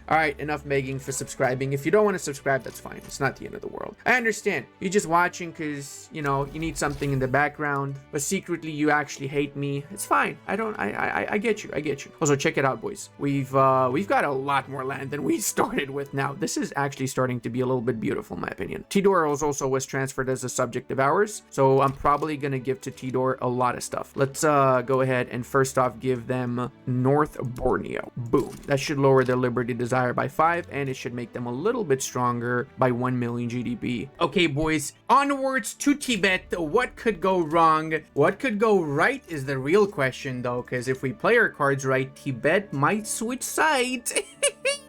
All right, enough begging for subscribing. If you don't want to subscribe, that's fine. It's not the end of the world. I understand. You're just watching because, you know, you need something in the background, but secretly you actually hate me. It's fine. I get you. I get you. Also, check it out, boys. We've got a lot more land than we started with now. This is actually starting to be a little bit beautiful, in my opinion. Tidor also was transferred as a subject of ours, so I'm probably going to give to Tidor a lot of stuff. Let's go ahead and first off give them North Borneo. Boom. That should lower their liberty desire by 5, and it should make them a little bit stronger by 1 million GDP. Okay, boys, onwards to Tibet. What could go wrong? What could go right is the real question, though, because if we play our cards right, Tibet might switch sides.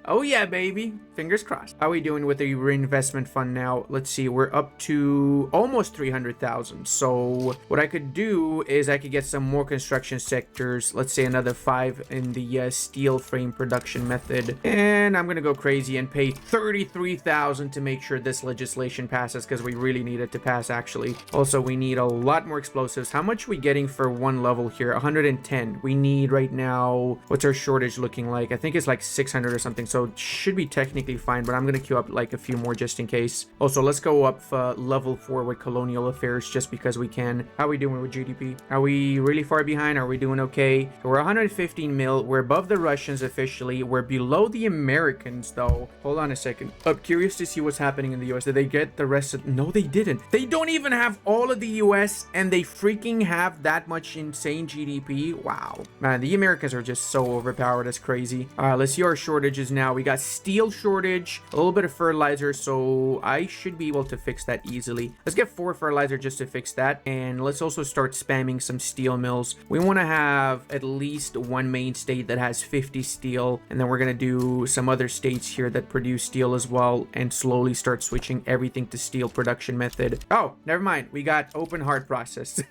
Oh yeah, baby. Fingers crossed. How are we doing with the reinvestment fund now? Let's see. We're up to almost 300,000. So what I could do is I could get some more construction sectors. Let's say another 5 in the steel frame production method. And I'm going to go crazy and pay 33,000 to make sure this legislation passes, because we really need it to pass, actually. Also, we need a lot more explosives. How much are we getting for one level here? 110. We need right now, what's our shortage looking like? I think it's like 600 or something. So it should be technically fine, but I'm going to queue up like a few more just in case. Also, let's go up level 4 with colonial affairs just because we can. How are we doing with GDP? Are we really far behind? Are we doing okay? So we're 115 mil. We're above the Russians officially. We're below the Americans though. Hold on a second. I'm curious to see what's happening in the US. Did they get the rest of... No, they didn't. They don't even have all of the US and they freaking have that much insane GDP. Wow. Man, the Americans are just so overpowered. That's crazy. All right, let's see our shortages now. We got steel shortage, a little bit of fertilizer, so I should be able to fix that easily. Let's get 4 fertilizer just to fix that, and let's also start spamming some steel mills. We want to have at least one main state that has 50 steel, and then we're going to do some other states here that produce steel as well, and slowly start switching everything to steel production method. Oh, never mind. We got open heart process.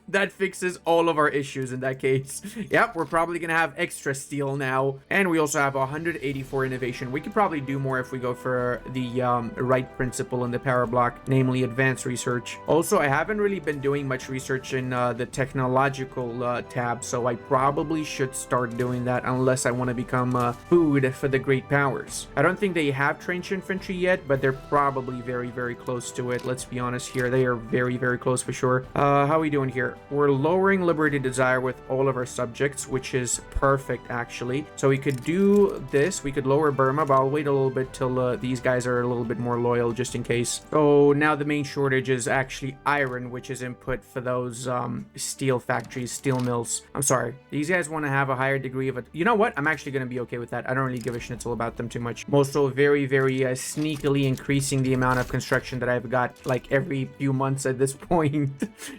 That fixes all of our issues in that case. Yep, we're probably gonna have extra steel now. And we also have 184 innovation. We could probably do more if we go for the right principle in the power block, namely advanced research. Also, I haven't really been doing much research in the technological tab, so I probably should start doing that unless I want to become food for the great powers. I don't think they have trench infantry yet, but they're probably very, very close to it. Let's be honest here. They are very, very close for sure. How are we doing here? We're lowering liberty desire with all of our subjects, which is perfect actually. So we could do this. We could lower Burma, but I'll wait a little bit till these guys are a little bit more loyal just in case. So now the main shortage is actually iron, which is input for those steel factories, steel mills. I'm sorry. These guys want to have a higher degree of it. You know what? I'm actually going to be okay with that. I don't really give a schnitzel about them too much. I'm also very, very sneakily increasing the amount of construction that I've got like every few months at this point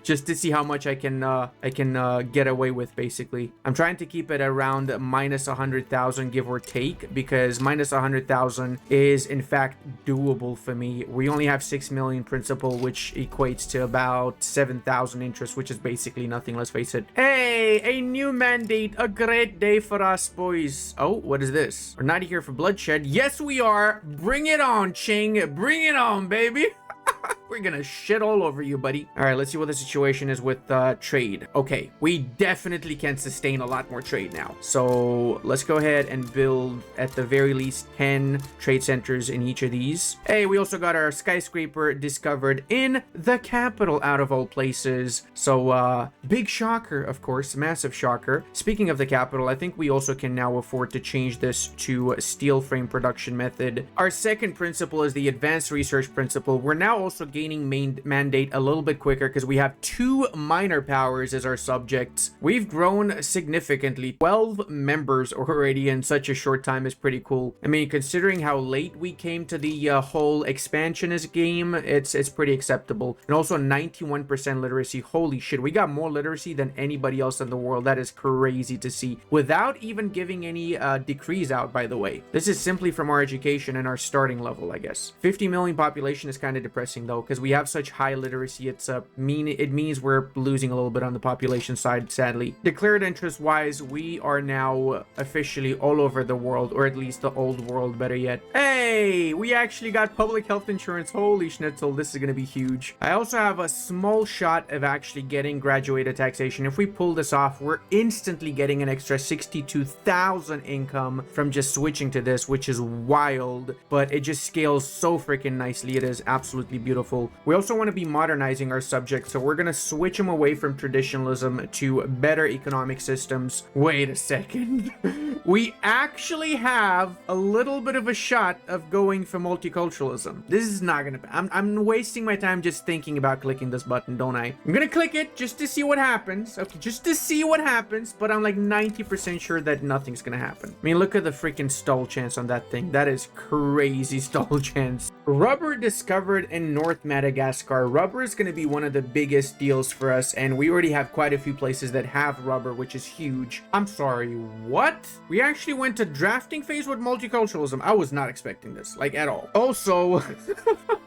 just to see how much I can get away with. Basically, I'm trying to keep it around minus 100,000 give or take, because minus 100,000 is in fact doable for me. We only have 6 million principal, which equates to about 7,000 interest, which is basically nothing, let's face it. Hey, a new mandate, a great day for us, boys. Oh, what is this? We're not here for bloodshed. Yes, we are. Bring it on, Ching. Bring it on, baby. We're gonna shit all over you, buddy. All right, let's see what the situation is with trade. Okay, we definitely can sustain a lot more trade now. So let's go ahead and build at the very least 10 trade centers in each of these. Hey, we also got our skyscraper discovered in the capital, out of all places. So big shocker, of course, massive shocker. Speaking of the capital, I think we also can now afford to change this to steel frame production method. Our second principle is the advanced research principle. We're now also gaining mandate a little bit quicker because we have 2 minor powers as our subjects. We've grown significantly. 12 members already in such a short time is pretty cool. I mean, considering how late we came to the whole expansionist game, it's pretty acceptable. And also 91% literacy. Holy shit, we got more literacy than anybody else in the world. That is crazy to see, without even giving any decrees out, by the way. This is simply from our education and our starting level, I guess. 50 million population is kind of depressing though, because we have such high literacy. It means we're losing a little bit on the population side, sadly. Declared interest wise, we are now officially all over the world, or at least the old world, better yet. Hey, we actually got public health insurance. Holy schnitzel, this is going to be huge. I also have a small shot of actually getting graduated taxation. If we pull this off, we're instantly getting an extra 62,000 income from just switching to this, which is wild, but it just scales so freaking nicely. It is absolutely beautiful. We also want to be modernizing our subjects, so we're going to switch them away from traditionalism to better economic systems. Wait a second. We actually have a little bit of a shot of going for multiculturalism. This is not going to... I'm wasting my time just thinking about clicking this button, don't I? I'm going to click it just to see what happens. Okay, just to see what happens, but I'm like 90% sure that nothing's going to happen. I mean, look at the freaking stall chance on that thing. That is crazy stall chance. Rubber discovered in North Madagascar. Rubber is going to be one of the biggest deals for us, and we already have quite a few places that have rubber, which is huge. I'm sorry, what? We actually went to drafting phase with multiculturalism. I was not expecting this, like, at all. Also,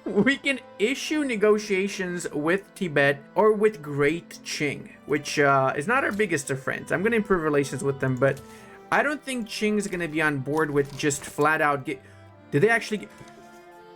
we can issue negotiations with Tibet or with Great Qing, which is not our biggest of friends. I'm going to improve relations with them, but I don't think Qing's going to be on board with just flat out get... Did they actually get...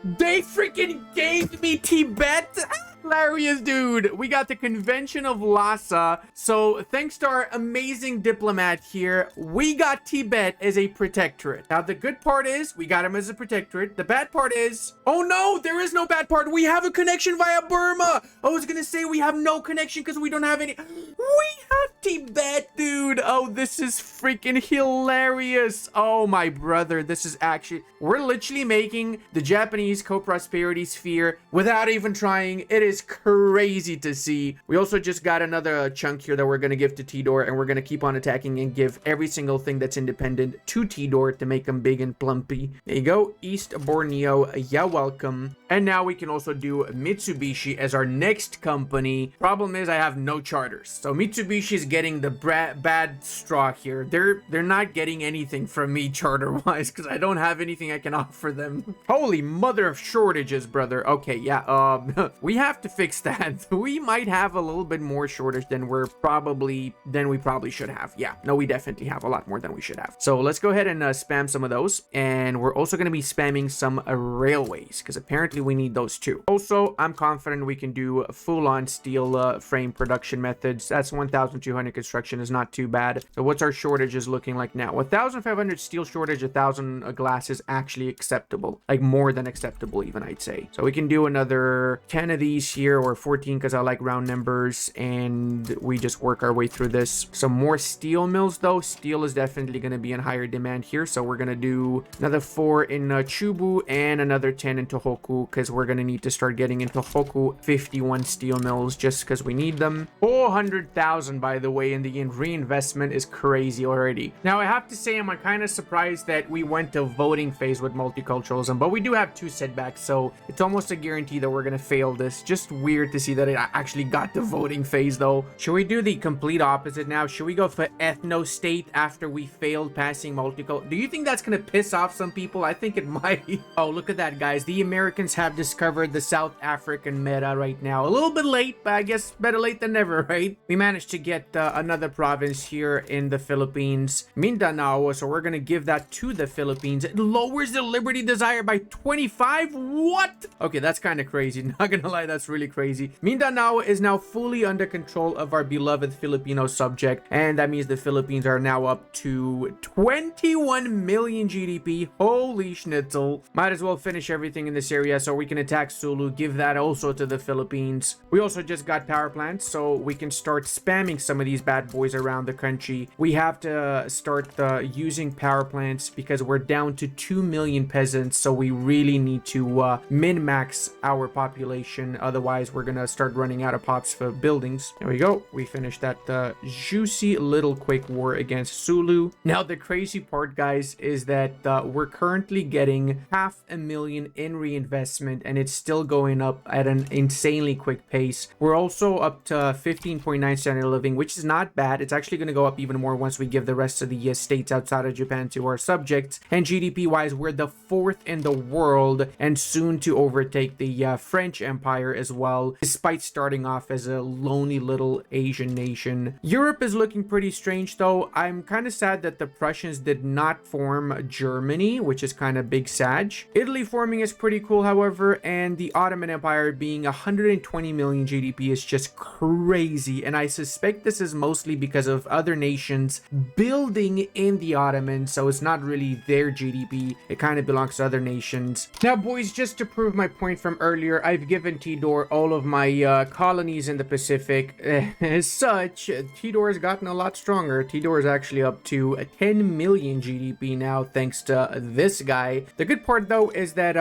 They freaking gave me Tibet. Hilarious, dude. We got the Convention of Lhasa. So thanks to our amazing diplomat here, we got Tibet as a protectorate. Now, the good part is we got him as a protectorate. The bad part is, oh no, there is no bad part. We have a connection via Burma. I was gonna say we have no connection because we don't have any. We have Tibet, dude. Oh, this is freaking hilarious. Oh, my brother. This is actually, we're literally making the Japanese co-prosperity sphere without even trying. It is crazy to see. We also just got another chunk here that we're going to give to Tidor, and we're going to keep on attacking and give every single thing that's independent to Tidor to make them big and plumpy. There you go. East Borneo, yeah, welcome. And now we can also do Mitsubishi as our next company. Problem is I have no charters. So Mitsubishi is getting the bad straw here. They're not getting anything from me charter-wise because I don't have anything I can offer them. Holy mother of shortages, brother. Okay, yeah, we have to fix that. We might have a little bit more shortage than we probably should have. Yeah, no, we definitely have a lot more than we should have. So let's go ahead and spam some of those. And we're also going to be spamming some railways because apparently we need those too. Also, I'm confident we can do full-on steel frame production methods. That's 1,200 construction is not too bad. So what's our shortages looking like now? 1,500 steel shortage, 1,000 glass is actually acceptable. Like more than acceptable even, I'd say. So we can do another 10 of these here, or 14 because I like round numbers, and we just work our way through this. Some more steel mills though. Steel is definitely going to be in higher demand here, so we're going to do another 4 in Chubu and another 10 in Tohoku because we're going to need to start getting into Tohoku 51 steel mills just because we need them. 400,000 by the way, and the reinvestment is crazy already. Now I have to say I'm kind of surprised that we went to voting phase with multiculturalism, but we do have 2 setbacks, so it's almost a guarantee that we're going to fail this. Just weird to see that it actually got to voting phase though. Should we do the complete opposite now? Should we go for ethno-state after we failed passing multicultural? Do you think that's gonna piss off some people? I think it might. Oh, look at that, guys. The Americans have discovered the South African meta right now. A little bit late, but I guess better late than never, right? We managed to get another province here in the Philippines, Mindanao, so we're gonna give that to the Philippines. It lowers the liberty desire by 25. What? Okay, that's kind of crazy. Not gonna lie, that's really crazy. Mindanao is now fully under control of our beloved Filipino subject, and that means the Philippines are now up to 21 million GDP. Holy schnitzel. Might as well finish everything in this area so we can attack Sulu, give that also to the Philippines. We also just got power plants, so we can start spamming some of these bad boys around the country. We have to start using power plants because we're down to 2 million peasants, so we really need to min-max our population. Otherwise, we're gonna start running out of pops for buildings. There we go. We finished that juicy little quick war against Sulu. Now, the crazy part, guys, is that we're currently getting 500,000 in reinvestment, and it's still going up at an insanely quick pace. We're also up to 15.9 standard of living, which is not bad. It's actually going to go up even more once we give the rest of the states outside of Japan to our subjects. And GDP-wise, we're the 4th in the world, and soon to overtake the French Empire as well, despite starting off as a lonely little Asian nation. Europe is looking pretty strange though. I'm kind of sad that the Prussians did not form Germany, which is kind of big sag. Italy forming is pretty cool, however, and the Ottoman Empire being 120 million GDP is just crazy, and I suspect this is mostly because of other nations building in the Ottomans, so it's not really their GDP. It kind of belongs to other nations. Now, boys, just to prove my point from earlier, I've given Tidor all of my colonies in the Pacific. As such, Tidor has gotten a lot stronger. Tidor is actually up to 10 million GDP now, thanks to this guy. The good part, though, is that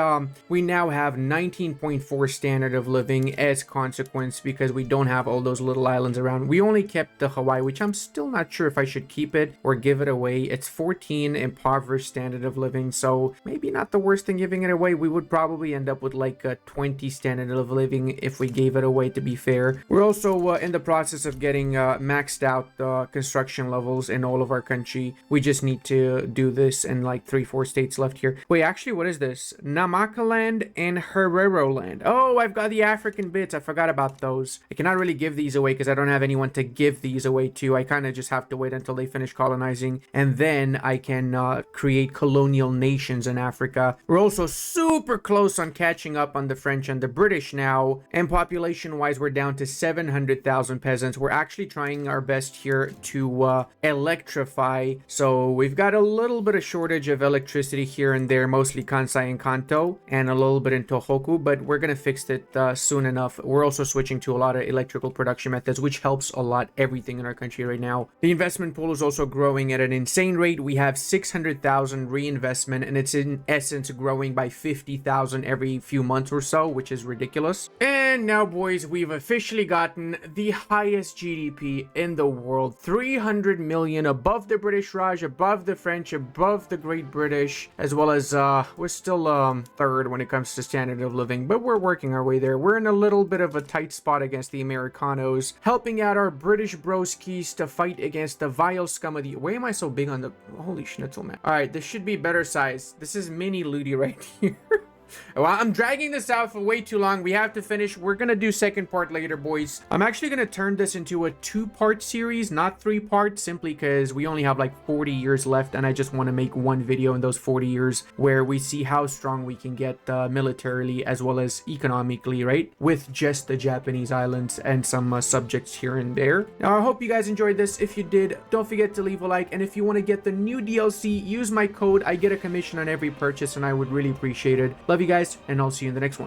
we now have 19.4 standard of living as consequence because we don't have all those little islands around. We only kept get the Hawaii, which I'm still not sure if I should keep it or give it away. It's 14 impoverished standard of living, so maybe not the worst thing giving it away. We would probably end up with like a 20 standard of living if we gave it away, to be fair. We're also in the process of getting maxed out construction levels in all of our country. We just need to do this in like 3-4 states left here. Wait, actually, what is this? Namaka land and Herero land. Oh, I've got the African bits. I forgot about those. I cannot really give these away because I don't have anyone to give these away to. I kind of just have to wait until they finish colonizing, and then I can create colonial nations in Africa. We're also super close on catching up on the French and the British now, and population-wise, we're down to 700,000 peasants. We're actually trying our best here to electrify, so we've got a little bit of shortage of electricity here and there, mostly Kansai and Kanto, and a little bit in Tohoku, but we're gonna fix it soon enough. We're also switching to a lot of electrical production methods, which helps a lot everything in our country right now. The investment pool is also growing at an insane rate. We have 600,000 reinvestment, and it's in essence growing by 50,000 every few months or so, which is ridiculous. And now, boys, we've officially gotten the highest GDP in the world, 300 million, above the British Raj, above the French, above the Great British, as well as we're still third when it comes to standard of living, but we're working our way there. We're in a little bit of a tight spot against the Americanos, helping out our British broskies to fight against the vile scum of the... Why am I so big on the... Holy schnitzel, man. All right, this should be better size. This is mini Ludi right here. Well, I'm dragging this out for way too long. We have to finish. We're gonna do second part later, boys. I'm actually gonna turn this into a 2-part series, not 3 parts, simply because we only have like 40 years left, and I just want to make one video in those 40 years where we see how strong we can get militarily as well as economically, right? With just the Japanese islands and some subjects here and there. Now, I hope you guys enjoyed this. If you did, don't forget to leave a like, and if you want to get the new DLC, use my code. I get a commission on every purchase, and I would really appreciate it. Love you guys, and I'll see you in the next one.